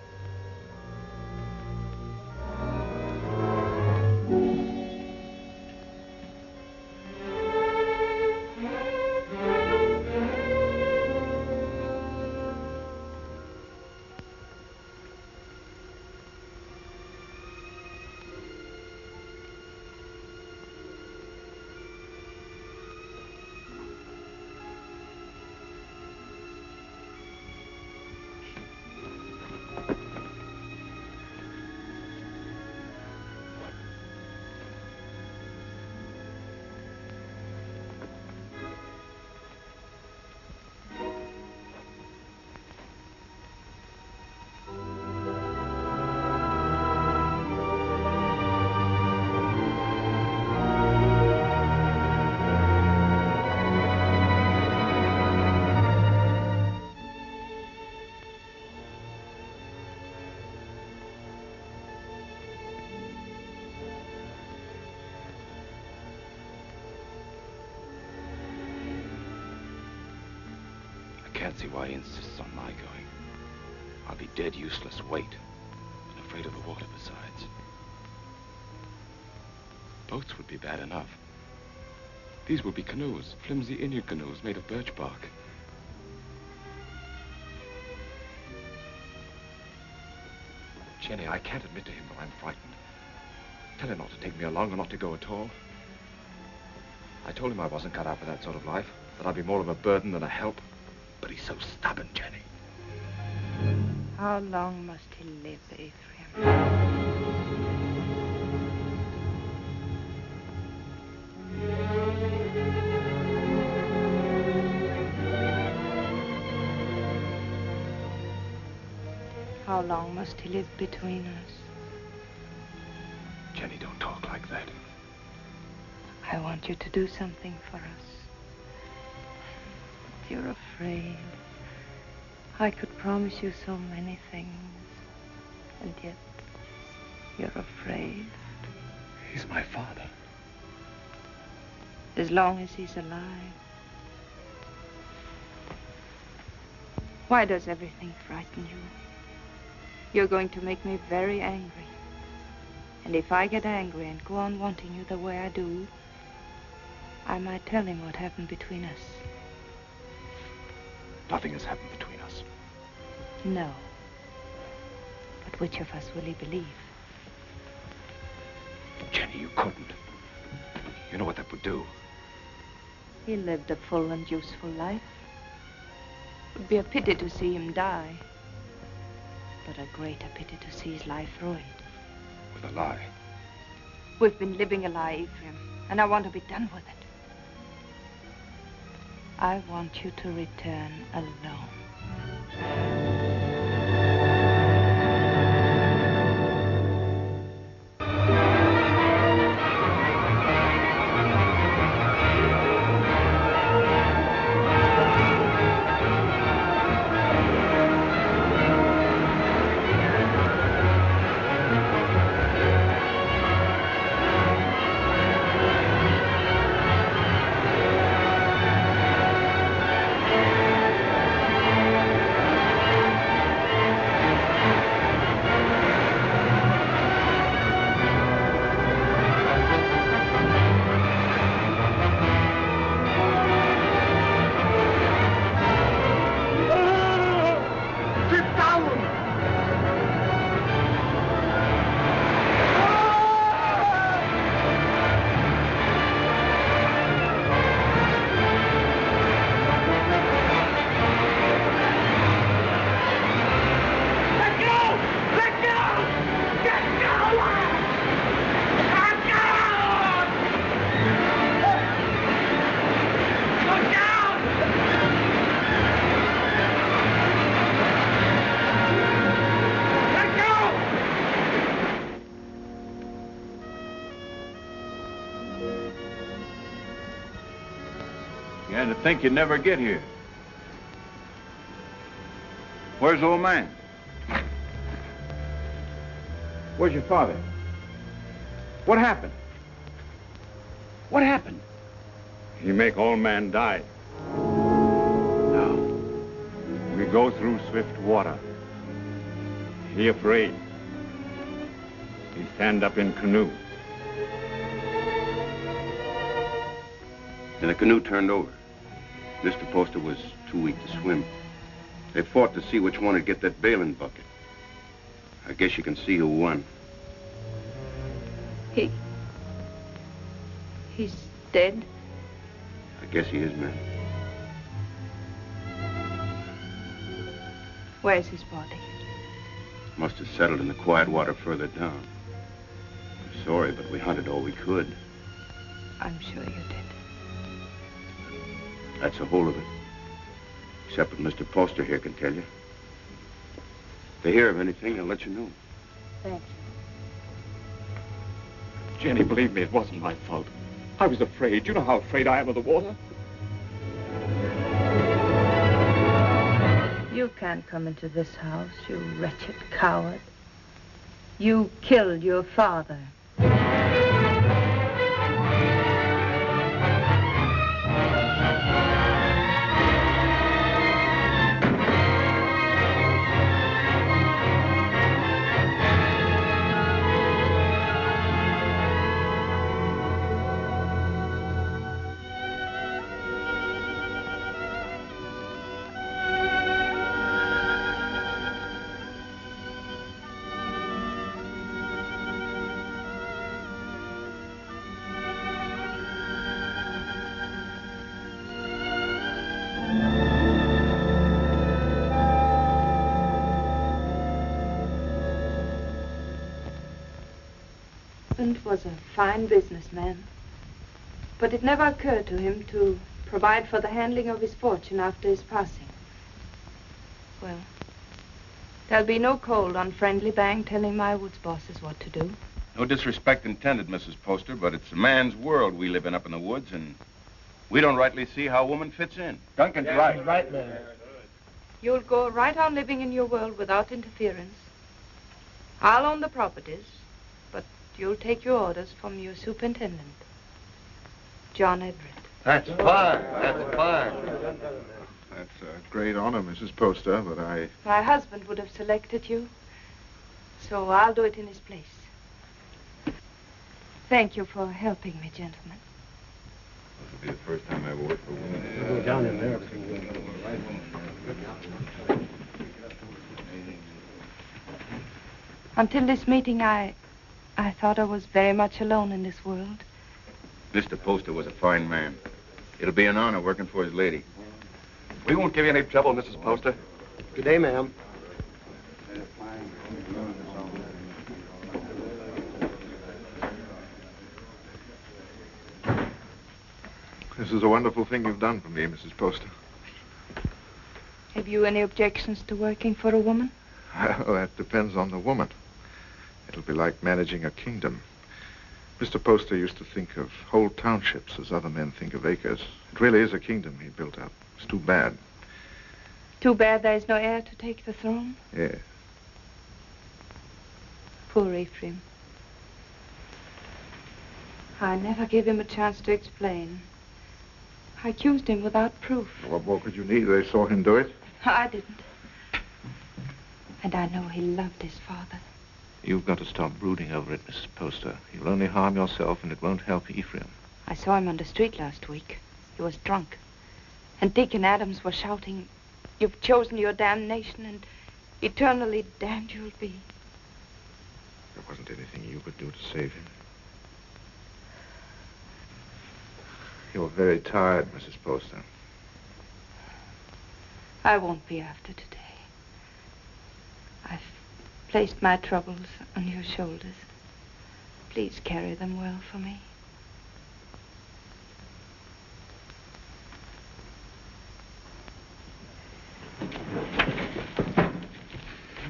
can't see why he insists on my going. I'll be dead useless weight, and afraid of the water besides. Boats would be bad enough. These will be canoes, flimsy Indian canoes made of birch bark. Jenny, I can't admit to him that I'm frightened. Tell him not to take me along or not to go at all. I told him I wasn't cut out for that sort of life, that I'd be more of a burden than a help. But he's so stubborn, Jenny. How long must he live, Ephraim? How long must he live between us? Jenny, don't talk like that. I want you to do something for us. But you're afraid. I could promise you so many things, and yet you're afraid. He's my father. As long as he's alive. Why does everything frighten you? You're going to make me very angry. And if I get angry and go on wanting you the way I do, I might tell him what happened between us. Nothing has happened between us. No. But which of us will he believe? Jenny, you couldn't. You know what that would do. He lived a full and useful life. It would be a pity to see him die. But a greater pity to see his life ruined. With a lie. We've been living a lie, Ephraim, and I want to be done with it. I want you to return alone. Began to think you'd never get here. Where's old man? Where's your father? What happened? What happened? He make old man die. Now, we go through swift water. He afraid. He stand up in canoe. And the canoe turned over. Mr. Poster was too weak to swim. They fought to see which one would get that bailing bucket. I guess you can see who won. He's dead? I guess he is, man. Where's his body? Must have settled in the quiet water further down. I'm sorry, but we hunted all we could. I'm sure you did. That's the whole of it. Except what Mr. Poster here can tell you. If they hear of anything, they'll let you know. Thank you. Jenny, believe me, it wasn't my fault. I was afraid. You know how afraid I am of the water. You can't come into this house, you wretched coward. You killed your father. husband was a fine businessman, but it never occurred to him to provide for the handling of his fortune after his passing. Well, there'll be no cold, unfriendly bang telling my woods bosses what to do. No disrespect intended, Mrs. Poster, but it's a man's world we live in up in the woods, and we don't rightly see how a woman fits in. Duncan's right. Right, man. You'll go right on living in your world without interference. I'll own the properties, but you'll take your orders from your superintendent, John Everett. That's fine. That's fine. That's a great honor, Mrs. Poster, but My husband would have selected you, so I'll do it in his place. Thank you for helping me, gentlemen. This will be the first time I ever worked for a woman. Go down in there. Until this meeting, I thought I was very much alone in this world. Mr. Poster was a fine man. It'll be an honor working for his lady. We won't give you any trouble, Mrs. Poster. Good day, ma'am. This is a wonderful thing you've done for me, Mrs. Poster. Have you any objections to working for a woman? Well, that depends on the woman. It'll be like managing a kingdom. Mr. Poster used to think of whole townships as other men think of acres. It really is a kingdom he built up. It's too bad. Too bad there's no heir to take the throne? Yes. Poor Ephraim. I never gave him a chance to explain. I accused him without proof. What more could you need? They saw him do it. I didn't. And I know he loved his father. You've got to stop brooding over it, Mrs. Poster. You'll only harm yourself, and it won't help Ephraim. I saw him on the street last week. He was drunk. And Dick and Adams were shouting, "You've chosen your damnation, and eternally damned you'll be." There wasn't anything you could do to save him. You're very tired, Mrs. Poster. I won't be after today. I've placed my troubles on your shoulders. Please carry them well for me.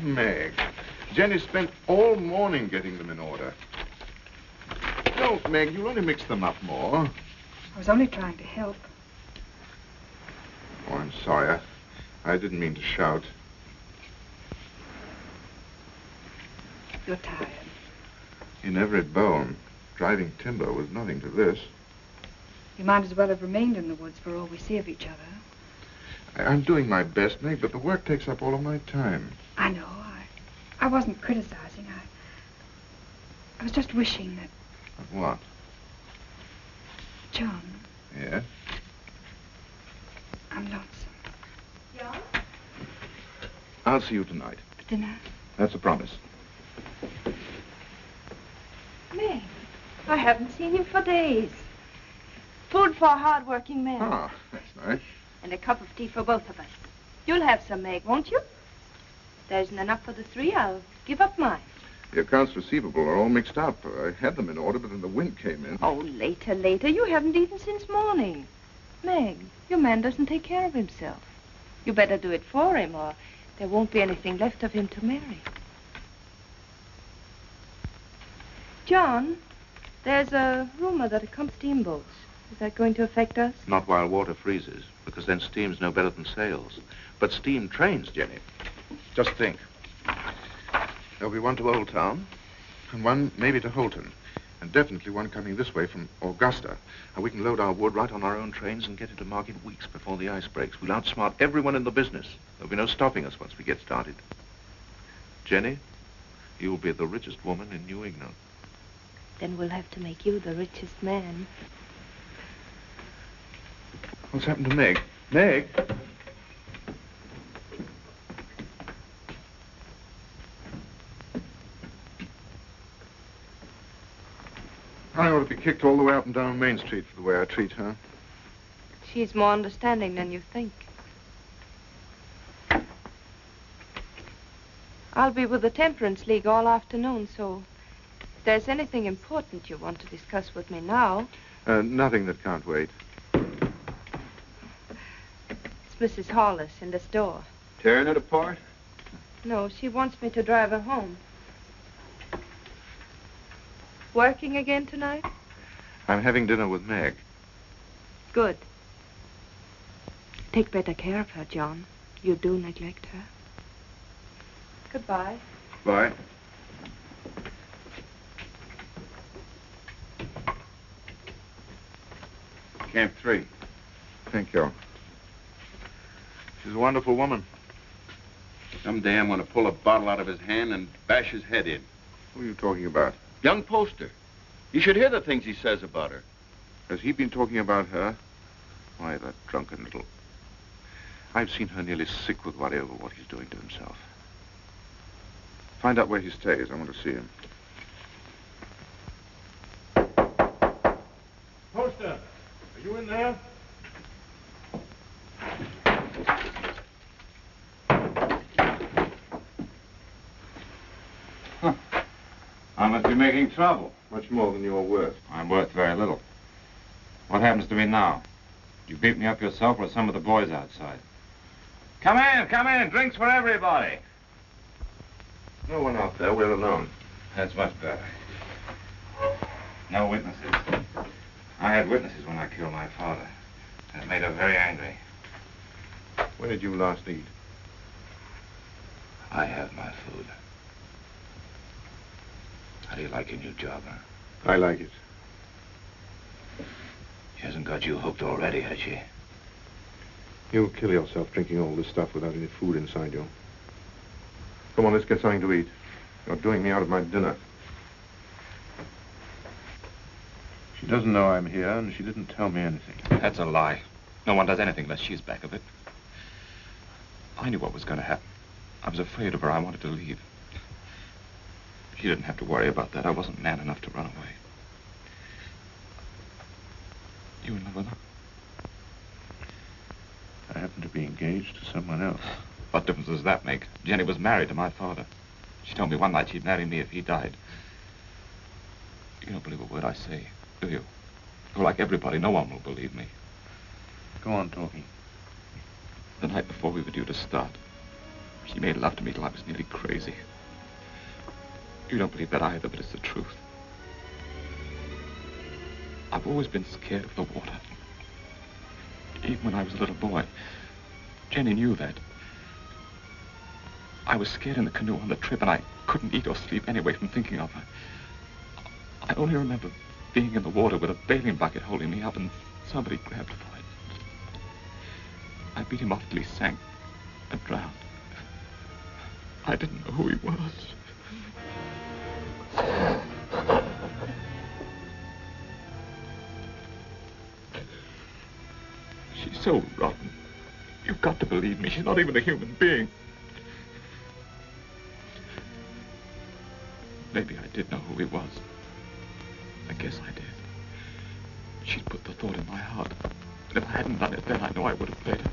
Meg, Jenny spent all morning getting them in order. Don't, Meg, you'll only mix them up more. I was only trying to help. Oh, I'm sorry. I didn't mean to shout. You're tired. In Everett Bone, driving timber was nothing to this. You might as well have remained in the woods for all we see of each other. I'm doing my best, Meg, but the work takes up all of my time. I know. I wasn't criticizing. I was just wishing that... Of what? John. Yes? I'm lonesome. John? I'll see you tonight. For dinner? That's a promise. Meg, I haven't seen you for days. Food for a hard-working man. Ah, that's nice. And a cup of tea for both of us. You'll have some, Meg, won't you? There isn't enough for the three. I'll give up mine. The accounts receivable are all mixed up. I had them in order, but then the wind came in. Oh, later. You haven't eaten since morning. Meg, your man doesn't take care of himself. You better do it for him, or there won't be anything left of him to marry. John, there's a rumor that it comes steamboats. Is that going to affect us? Not while water freezes, because then steam's no better than sails. But steam trains, Jenny. Just think. There'll be one to Old Town, and one maybe to Holton, and definitely one coming this way from Augusta. And we can load our wood right on our own trains and get into market weeks before the ice breaks. We'll outsmart everyone in the business. There'll be no stopping us once we get started. Jenny, you'll be the richest woman in New England. Then we'll have to make you the richest man. What's happened to Meg? Meg? I ought to be kicked all the way up and down Main Street for the way I treat her. She's more understanding than you think. I'll be with the Temperance League all afternoon, so there's anything important you want to discuss with me now... Nothing that can't wait. It's Mrs. Hollis in the store. Tearing it apart? No, she wants me to drive her home. Working again tonight? I'm having dinner with Meg. Good. Take better care of her, John. You do neglect her. Goodbye. Bye. Camp 3. Thank you. She's a wonderful woman. Someday I'm going to pull a bottle out of his hand and bash his head in. Who are you talking about? Young Poster. You should hear the things he says about her. Has he been talking about her? Why, that drunken little... I've seen her nearly sick with worry over what he's doing to himself. Find out where he stays. I want to see him. Poster, are you in there? I must be making trouble. Much more than you're worth. I'm worth very little. What happens to me now? You beat me up yourself or some of the boys outside? Come in. Drinks for everybody. No one out there. We're alone. That's much better. No witnesses. I had witnesses when I killed my father. And it made her very angry. When did you last eat? I have my food. How do you like your new job, huh? I like it. She hasn't got you hooked already, has she? You'll kill yourself drinking all this stuff without any food inside you. Come on, let's get something to eat. You're doing me out of my dinner. She doesn't know I'm here, and she didn't tell me anything. That's a lie. No one does anything unless she's back of it. I knew what was going to happen. I was afraid of her. I wanted to leave. She didn't have to worry about that. I wasn't man enough to run away. You in love with her? I happen to be engaged to someone else. What difference does that make? Jenny was married to my father. She told me one night she'd marry me if he died. You don't believe a word I say, do you? You're like everybody. No one will believe me. Go on talking. The night before we were due to start, she made love to me till I was nearly crazy. You don't believe that either, but it's the truth. I've always been scared of the water. Even when I was a little boy. Jenny knew that. I was scared in the canoe on the trip, and I couldn't eat or sleep anyway from thinking of her. I only remember being in the water with a bailing bucket holding me up, and somebody grabbed for it. I beat him off till he sank and drowned. I didn't know who he was. She's so rotten. You've got to believe me. She's not even a human being. Maybe I did know who he was. I guess I did. She'd put the thought in my heart. And if I hadn't done it then, I know I would have played her.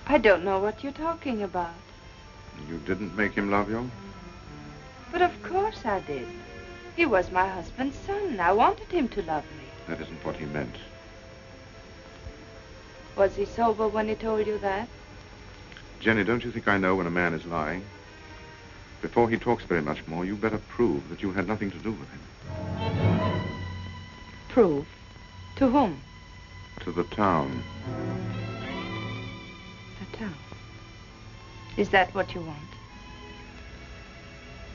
I don't know what you're talking about. You didn't make him love you? But of course I did. He was my husband's son. I wanted him to love me. That isn't what he meant. Was he sober when he told you that? Jenny, don't you think I know when a man is lying? Before he talks very much more, you better prove that you had nothing to do with him. Prove? To whom? To the town. The town? Is that what you want?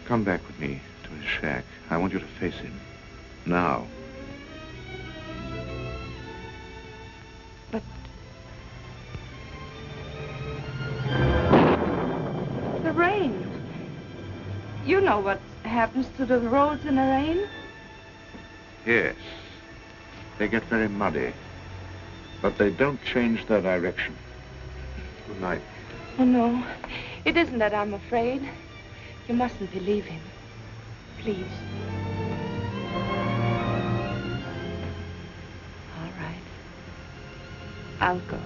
Come back with me to his shack. I want you to face him. Now. But... the rain. You know what happens to the roads in the rain? Yes. They get very muddy. But they don't change their direction. Good night. Oh, no. It isn't that I'm afraid. You mustn't believe him. Please. All right. I'll go.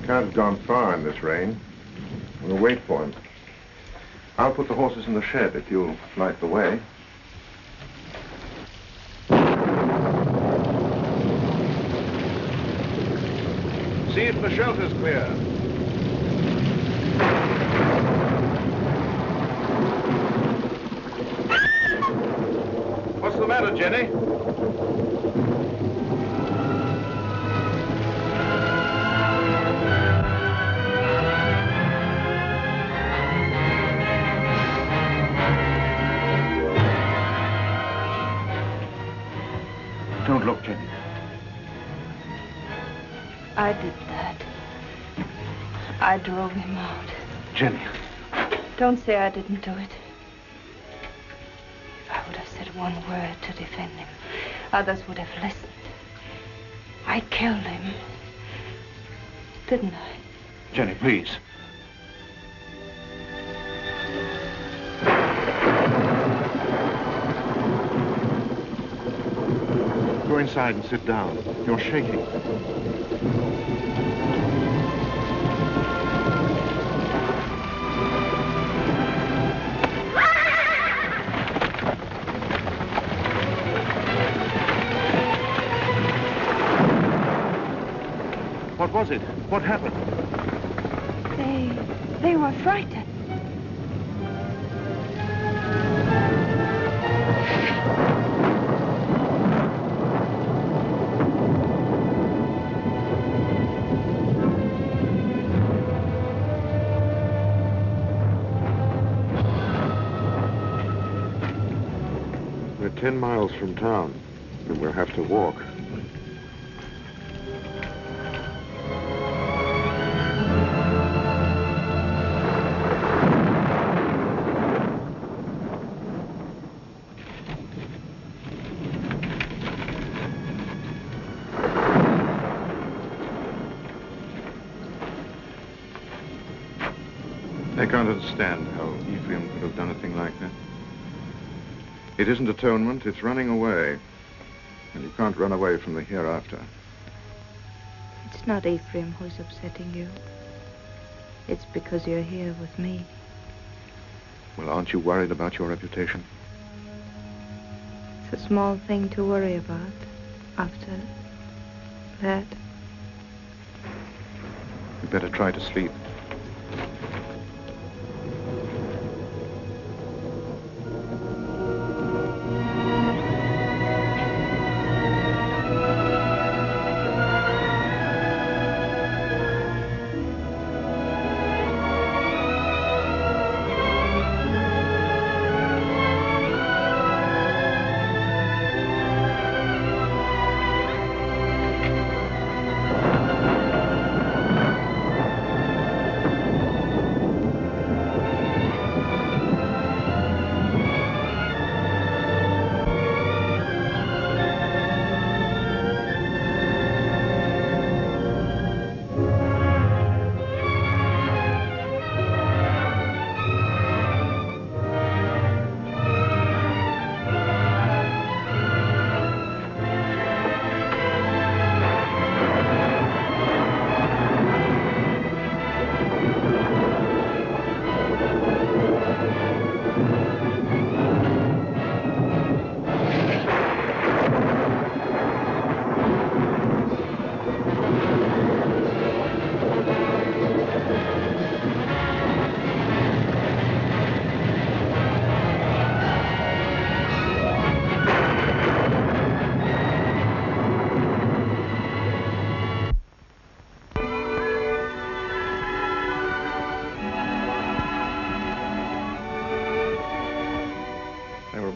Can't have gone far in this rain. We'll wait for him. I'll put the horses in the shed if you'll light the way. See if the shelter's clear. What's the matter, Jenny? Don't look, Jenny. I did that. I drove him out. Jenny. Don't say I didn't do it. If I would have said one word to defend him, others would have listened. I killed him. Didn't I? Jenny, please. Go inside and sit down. You're shaking. What was it? What happened? They were frightened. We're 10 miles from town, and we'll have to walk. I can't understand how Ephraim could have done a thing like that. It isn't atonement, it's running away. And you can't run away from the hereafter. It's not Ephraim who's upsetting you. It's because you're here with me. Well, aren't you worried about your reputation? It's a small thing to worry about after that. You better try to sleep.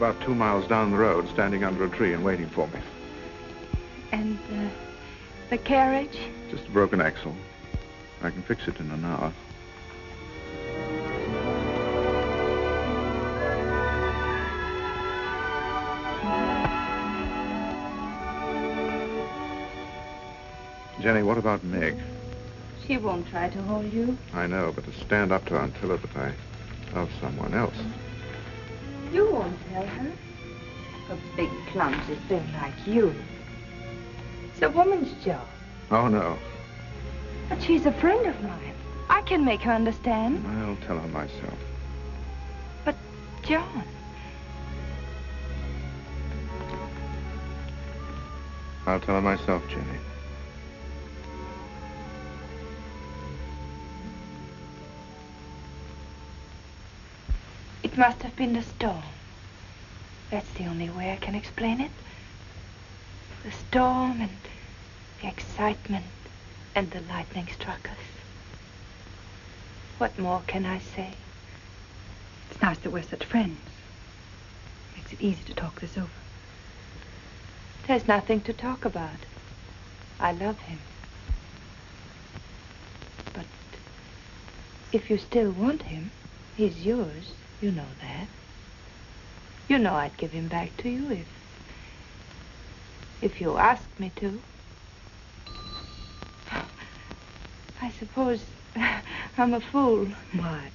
About 2 miles down the road, standing under a tree and waiting for me. And the carriage? Just a broken axle. I can fix it in an hour. Jenny, what about Meg? She won't try to hold you. I know, but to stand up to her and tell her that I love someone else. You won't tell her. A big, clumsy thing like you. It's a woman's job. Oh, no. But she's a friend of mine. I can make her understand. I'll tell her myself. But, John... I'll tell her myself, Jenny. It must have been the storm. That's the only way I can explain it. The storm and the excitement and the lightning struck us. What more can I say? It's nice that we're such friends. Makes it easy to talk this over. There's nothing to talk about. I love him. But if you still want him, he's yours. You know that. You know I'd give him back to you if you asked me to. I suppose I'm a fool. Why?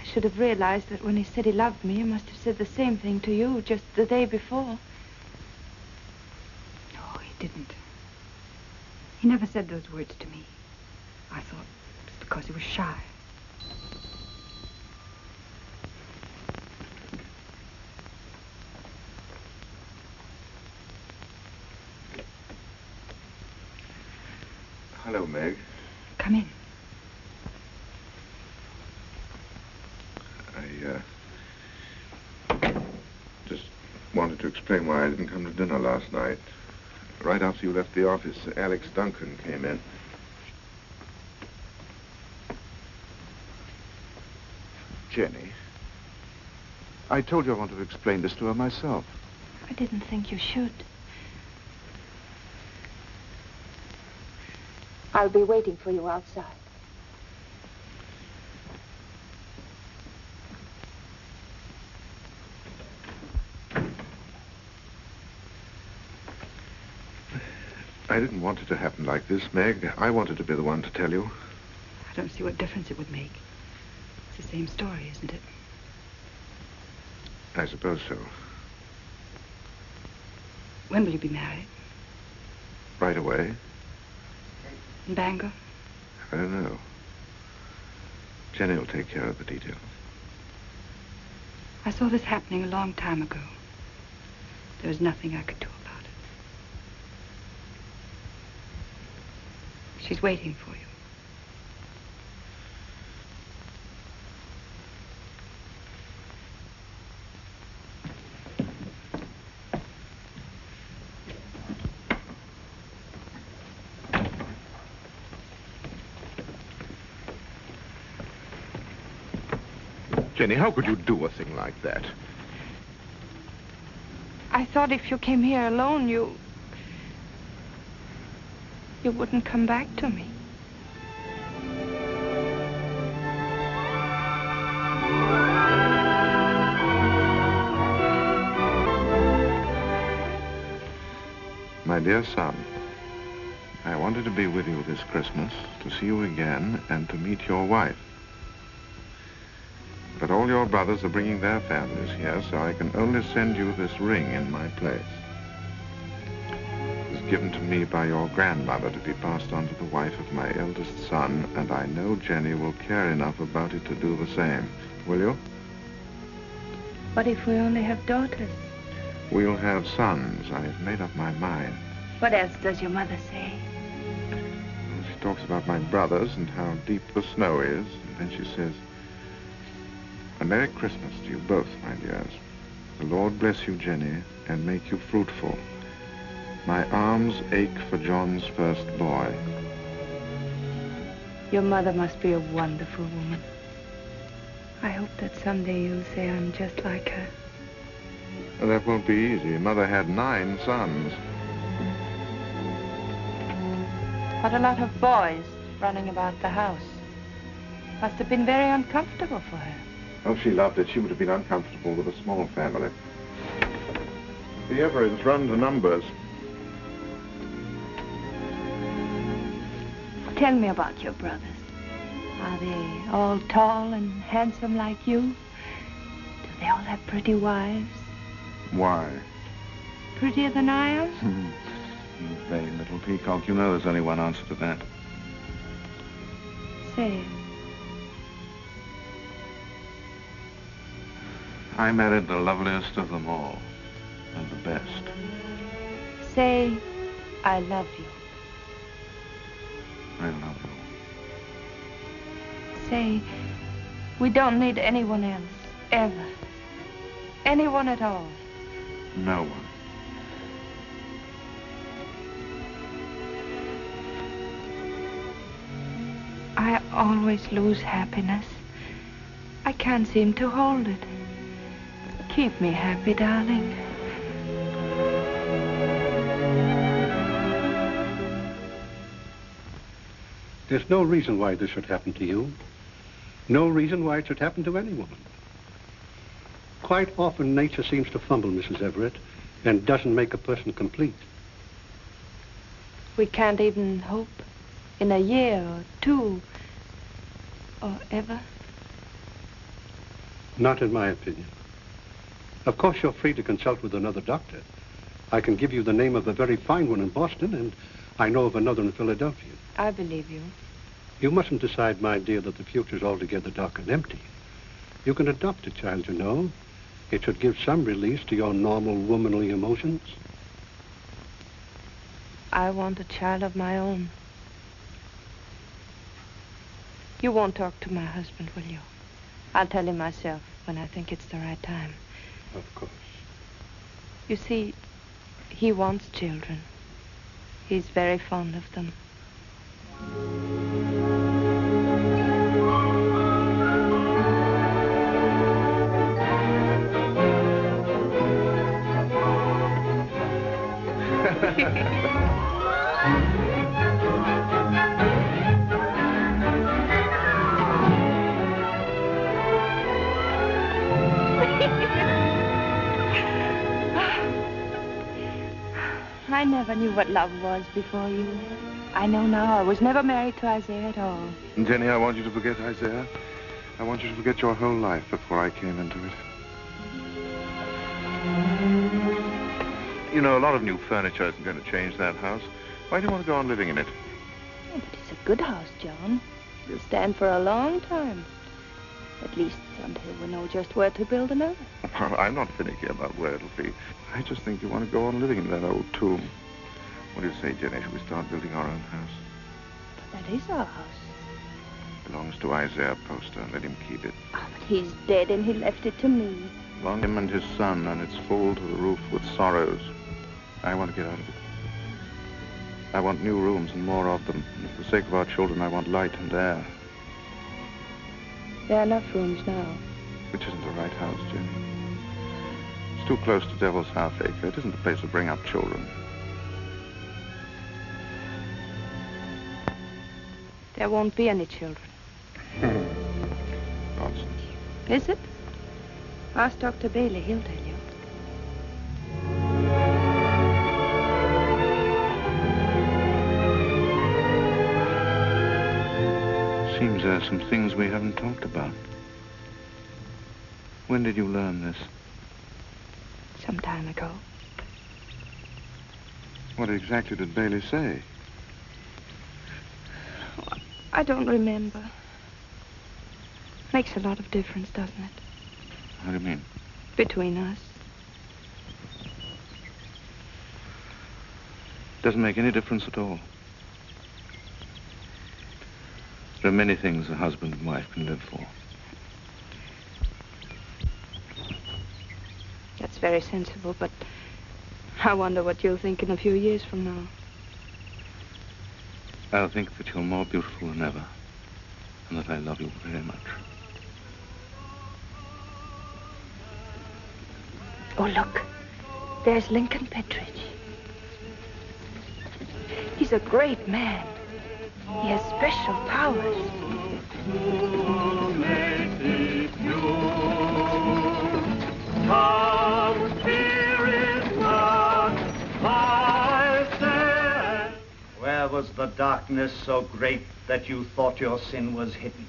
I should have realized that when he said he loved me, he must have said the same thing to you just the day before. No, he didn't. He never said those words to me. I thought it was because he was shy. Hello, Meg. Come in. I just wanted to explain why I didn't come to dinner last night. Right after you left the office, Alex Duncan came in. Jenny, I told you I wanted to explain this to her myself. I didn't think you should. I'll be waiting for you outside. I didn't want it to happen like this, Meg. I wanted to be the one to tell you. I don't see what difference it would make. It's the same story, isn't it? I suppose so. When will you be married? Right away? In Bangor? I don't know. Jenny will take care of the details. I saw this happening a long time ago. There was nothing I could do about it. She's waiting for you. Jenny, how could you do a thing like that? I thought if you came here alone, you wouldn't come back to me. My dear son, I wanted to be with you this Christmas, to see you again, and to meet your wife. But all your brothers are bringing their families here, so I can only send you this ring in my place. It was given to me by your grandmother to be passed on to the wife of my eldest son, and I know Jenny will care enough about it to do the same. Will you? What if we only have daughters? We'll have sons. I have made up my mind. What else does your mother say? She talks about my brothers and how deep the snow is, and then she says, "A Merry Christmas to you both, my dears. The Lord bless you, Jenny, and make you fruitful. My arms ache for John's first boy." Your mother must be a wonderful woman. I hope that someday you'll say I'm just like her. Well, that won't be easy. Mother had 9 sons. What a lot of boys running about the house. Must have been very uncomfortable for her. Oh, she loved it. She would have been uncomfortable with a small family. The Everetts run to numbers. Tell me about your brothers. Are they all tall and handsome like you? Do they all have pretty wives? Why? Prettier than I am? You vain little peacock. You know there's only one answer to that. Say it. I married the loveliest of them all, and the best. Say, I love you. I love you. Say, we don't need anyone else, ever. Anyone at all. No one. I always lose happiness. I can't seem to hold it. Keep me happy, darling. There's no reason why this should happen to you. No reason why it should happen to any woman. Quite often, nature seems to fumble, Mrs. Everett, and doesn't make a person complete. We can't even hope in a year or two or ever. Not in my opinion. Of course, you're free to consult with another doctor. I can give you the name of a very fine one in Boston, and I know of another in Philadelphia. I believe you. You mustn't decide, my dear, that the future's altogether dark and empty. You can adopt a child, you know. It should give some release to your normal womanly emotions. I want a child of my own. You won't talk to my husband, will you? I'll tell him myself when I think it's the right time. Of course. You see, he wants children. He's very fond of them. I never knew what love was before you. I know now. I was never married to Isaiah at all. Jenny, I want you to forget Isaiah. I want you to forget your whole life before I came into it. You know, a lot of new furniture isn't going to change that house. Why do you want to go on living in it? Oh, but it's a good house, John. It'll stand for a long time. At least until we know just where to build another. Well, I'm not finicky about where it'll be. I just think you want to go on living in that old tomb. What do you say, Jenny? Should we start building our own house? But that is our house. It belongs to Isaiah Poster. Let him keep it. Oh, but he's dead and he left it to me. Long him and his son, and it's full to the roof with sorrows. I want to get out of it. I want new rooms and more of them. And for the sake of our children, I want light and air. There are enough rooms now. Which isn't the right house, Jenny. It's too close to Devil's Half-Acre. It isn't the place to bring up children. There won't be any children. Nonsense. Is it? Ask Dr. Bailey. He'll tell you. Seems there are some things we haven't talked about. When did you learn this? Some time ago. What exactly did Bailey say? I don't remember. Makes a lot of difference, doesn't it? How do you mean? Between us. Doesn't make any difference at all. There are many things a husband and wife can live for. That's very sensible, but I wonder what you'll think in a few years from now. I'll think that you're more beautiful than ever, and that I love you very much. Oh, look. There's Lincoln Pettridge. He's a great man. He has special powers. Where was the darkness so great that you thought your sin was hidden?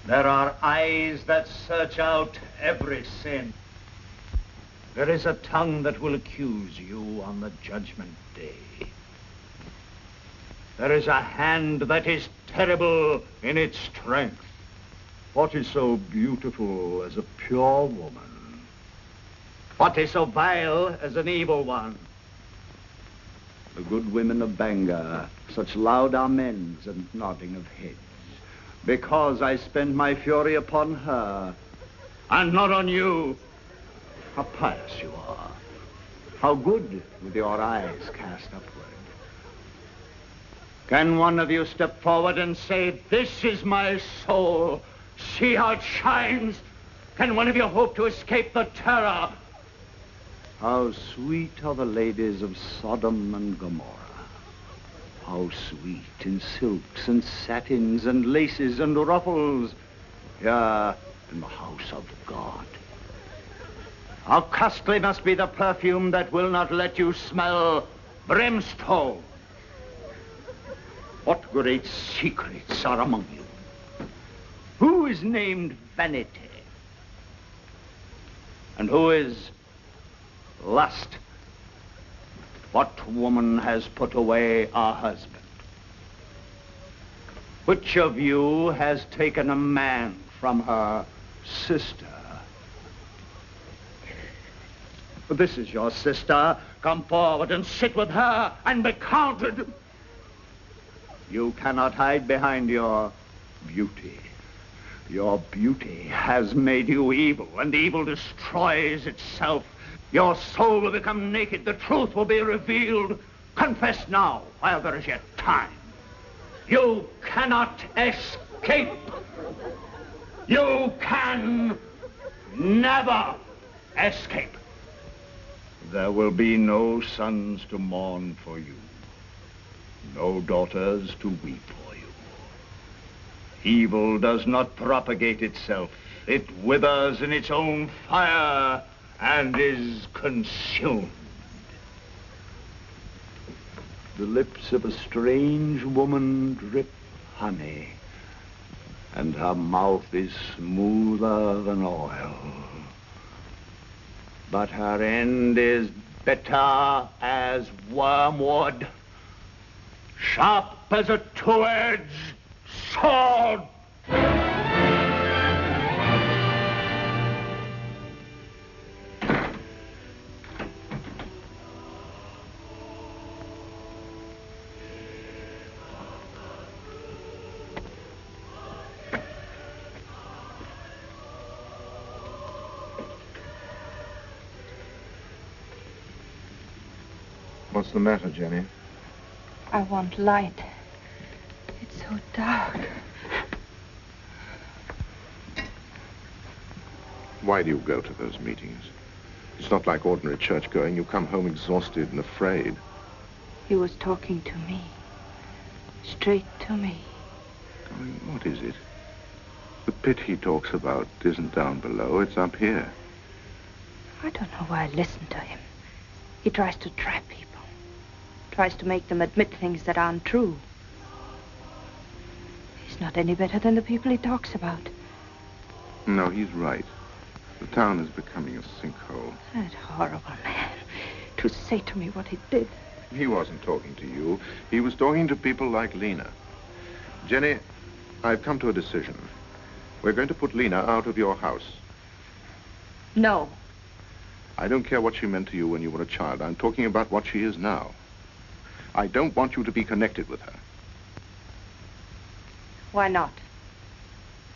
There are eyes that search out every sin. There is a tongue that will accuse you on the judgment day. There is a hand that is terrible in its strength. What is so beautiful as a pure woman? What is so vile as an evil one? The good women of Bangor, such loud amens and nodding of heads, because I spend my fury upon her, and not on you. How pious you are. How good with your eyes cast upward. Can one of you step forward and say, this is my soul, see how it shines? Can one of you hope to escape the terror? How sweet are the ladies of Sodom and Gomorrah. How sweet in silks and satins and laces and ruffles, here in the house of God. How costly must be the perfume that will not let you smell brimstone. What great secrets are among you? Who is named Vanity? And who is lust? What woman has put away a husband? Which of you has taken a man from her sister? This is your sister. Come forward and sit with her and be counted. You cannot hide behind your beauty. Your beauty has made you evil, and evil destroys itself. Your soul will become naked. The truth will be revealed. Confess now, while there is yet time. You cannot escape. You can never escape. There will be no sons to mourn for you, no daughters to weep for you. Evil does not propagate itself. It withers in its own fire and is consumed. The lips of a strange woman drip honey, and her mouth is smoother than oil. But her end is bitter as wormwood, sharp as a two-edged sword. What's the matter, Jenny? I want light. It's so dark. Why do you go to those meetings? It's not like ordinary church going. You come home exhausted and afraid. He was talking to me. Straight to me. I mean, what is it? The pit he talks about isn't down below, it's up here. I don't know why I listen to him. He tries to trap people. Tries to make them admit things that aren't true. He's not any better than the people he talks about. No, he's right. The town is becoming a sinkhole. That horrible man. To say to me what he did. He wasn't talking to you. He was talking to people like Lena. Jenny, I've come to a decision. We're going to put Lena out of your house. No. I don't care what she meant to you when you were a child. I'm talking about what she is now. I don't want you to be connected with her. Why not?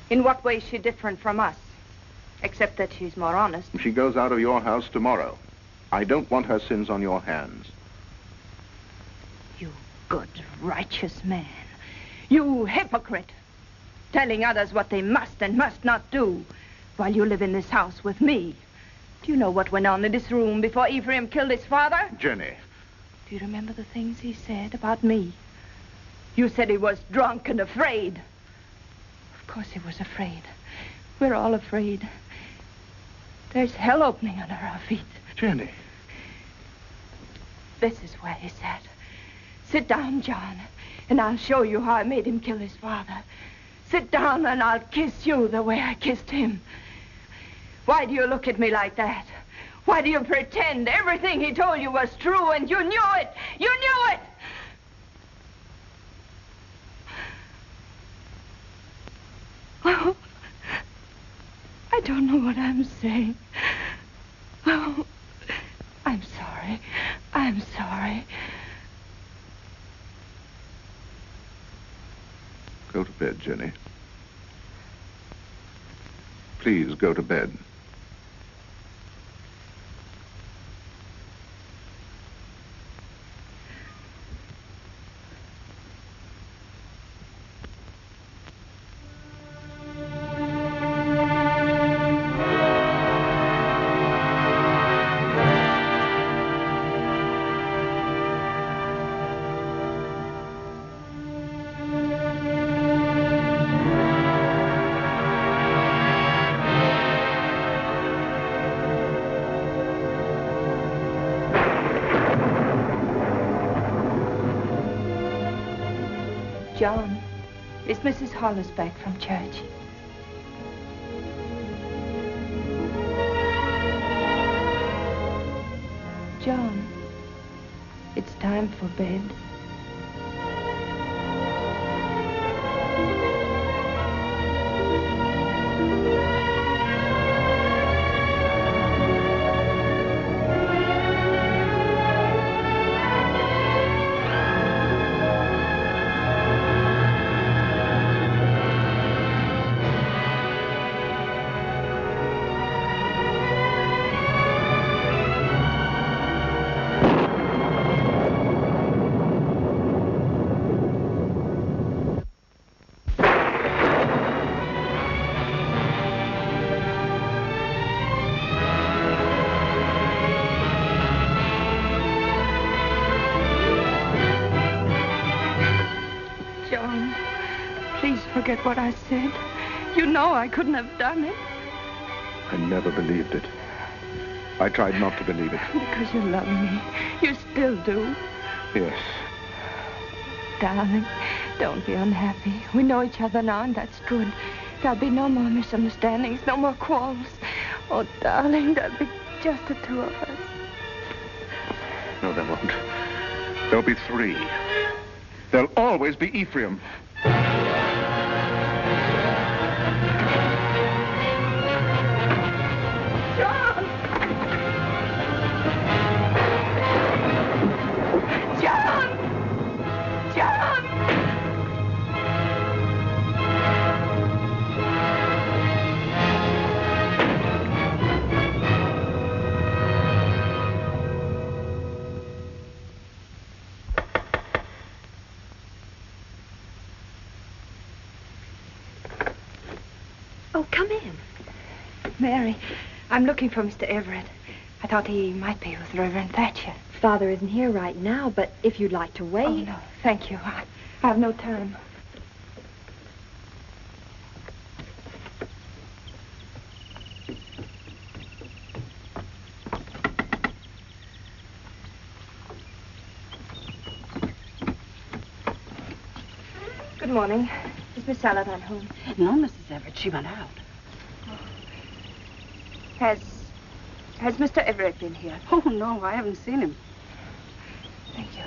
In what way is she different from us? Except that she's more honest. She goes out of your house tomorrow. I don't want her sins on your hands. You good, righteous man. You hypocrite. Telling others what they must and must not do while you live in this house with me. Do you know what went on in this room before Ephraim killed his father? Jenny. Do you remember the things he said about me? You said he was drunk and afraid. Of course he was afraid. We're all afraid. There's hell opening under our feet. Jenny. This is where he sat. Sit down, John, and I'll show you how I made him kill his father. Sit down and I'll kiss you the way I kissed him. Why do you look at me like that? Why do you pretend everything he told you was true and you knew it? You knew it! I don't know what I'm saying. Oh, I'm sorry. I'm sorry. Go to bed, Jenny. Please go to bed. John, is Mrs. Hollis back from church? John, it's time for bed. Forget what I said. You know I couldn't have done it. I never believed it. I tried not to believe it. Because you love me. You still do. Yes. Darling, don't be unhappy. We know each other now, and that's good. There'll be no more misunderstandings, no more quarrels. Oh, darling, there'll be just the two of us. No, there won't. There'll be three. There'll always be Ephraim. Mary, I'm looking for Mr. Everett. I thought he might be with Reverend Thatcher. Father isn't here right now, but if you'd like to wait... Oh, no, thank you. I have no time. Good morning. Is Miss Saladin home? No, Mrs. Everett. She went out. Has Mr. Everett been here? Oh, no, I haven't seen him. Thank you.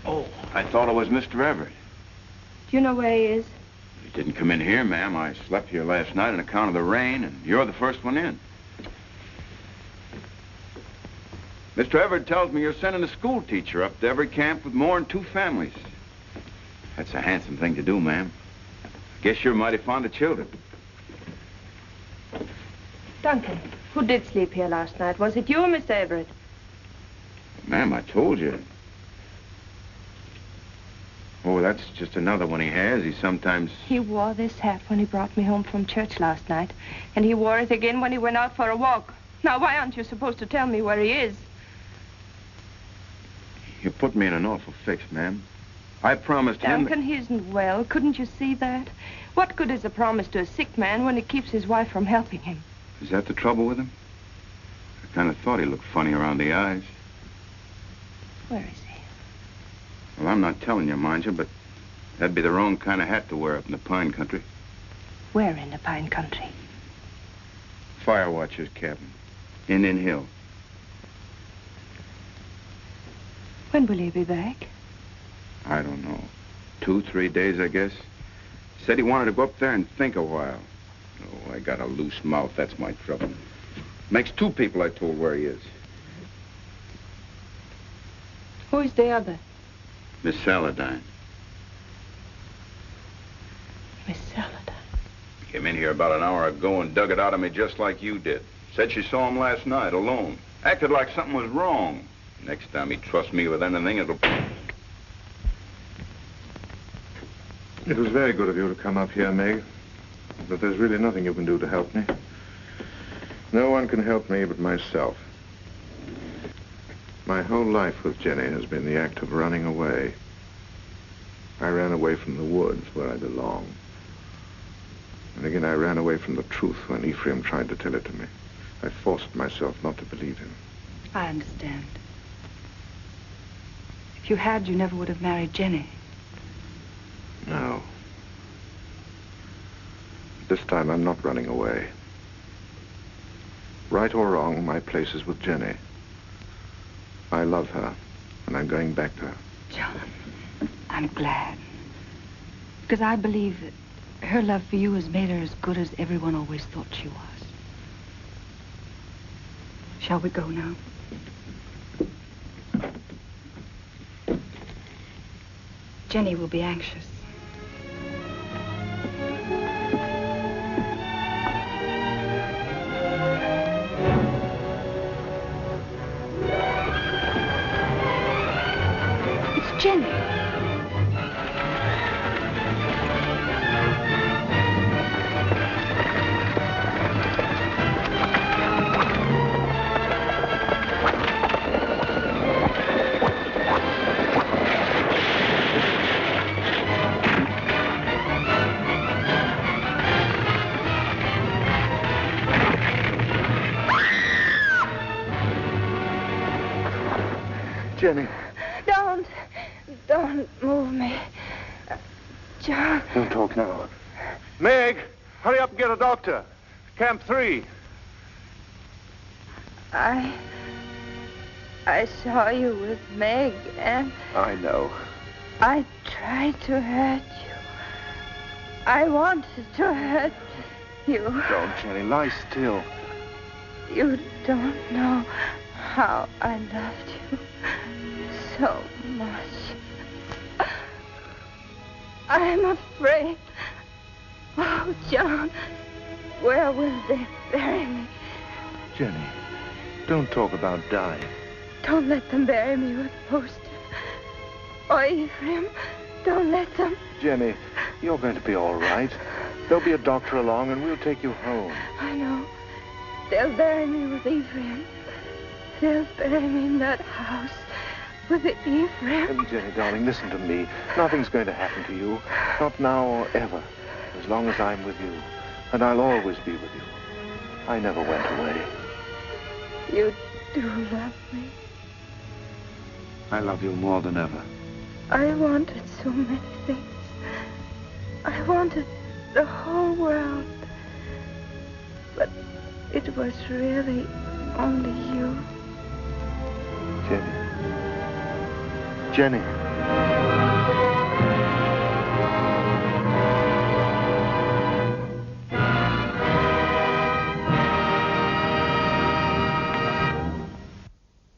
Oh, I thought it was Mr. Everett. Do you know where he is? He didn't come in here, ma'am. I slept here last night on account of the rain, and you're the first one in. Mr. Everett tells me you're sending a school teacher up to every camp with more than 2 families. That's a handsome thing to do, ma'am. I guess you're mighty fond of children. Duncan, who did sleep here last night? Was it you or Mr. Everett? Ma'am, I told you. Oh, that's just another one he has. He sometimes... He wore this hat when he brought me home from church last night. And he wore it again when he went out for a walk. Now, why aren't you supposed to tell me where he is? You put me in an awful fix, ma'am. I promised him... Duncan, he isn't well. Couldn't you see that? What good is a promise to a sick man when he keeps his wife from helping him? Is that the trouble with him? I kind of thought he looked funny around the eyes. Where is he? Well, I'm not telling you, mind you, but that'd be the wrong kind of hat to wear up in the pine country. Where in the pine country? Fire watcher's cabin. Indian Hill. When will he be back? I don't know. 2, 3 days, I guess. Said he wanted to go up there and think a while. Oh, I got a loose mouth. That's my trouble. Makes 2 people I told where he is. Who is the other? Miss Saladine. Miss Saladine. Came in here about an hour ago and dug it out of me just like you did. Said she saw him last night alone. Acted like something was wrong. Next time he trusts me with anything, it'll... It was very good of you to come up here, Meg. But there's really nothing you can do to help me. No one can help me but myself. My whole life with Jenny has been the act of running away. I ran away from the woods where I belong. And again, I ran away from the truth when Ephraim tried to tell it to me. I forced myself not to believe him. I understand. If you had, you never would have married Jenny. No. This time, I'm not running away. Right or wrong, my place is with Jenny. I love her, and I'm going back to her. John, I'm glad. Because I believe that her love for you has made her as good as everyone always thought she was. Shall we go now? Jenny will be anxious. It's Jenny. Jenny. Don't move me. John. Don't talk now. Meg, hurry up and get a doctor. Camp 3. I saw you with Meg, and I know. I tried to hurt you. I wanted to hurt you. Don't, Jenny. Lie still. You don't know how I loved you so much. I'm afraid. Oh, John, where will they bury me? Jenny, don't talk about dying. Don't let them bury me with Poster. Or Ephraim, don't let them. Jenny, you're going to be all right. There'll be a doctor along and we'll take you home. I know. They'll bury me with Ephraim. They'll bury me in that house with Ephraim. Jenny, darling, listen to me. Nothing's going to happen to you. Not now or ever. As long as I'm with you. And I'll always be with you. I never went away. You do love me. I love you more than ever. I wanted so many things. I wanted the whole world. But it was really only you. Jenny. Jenny.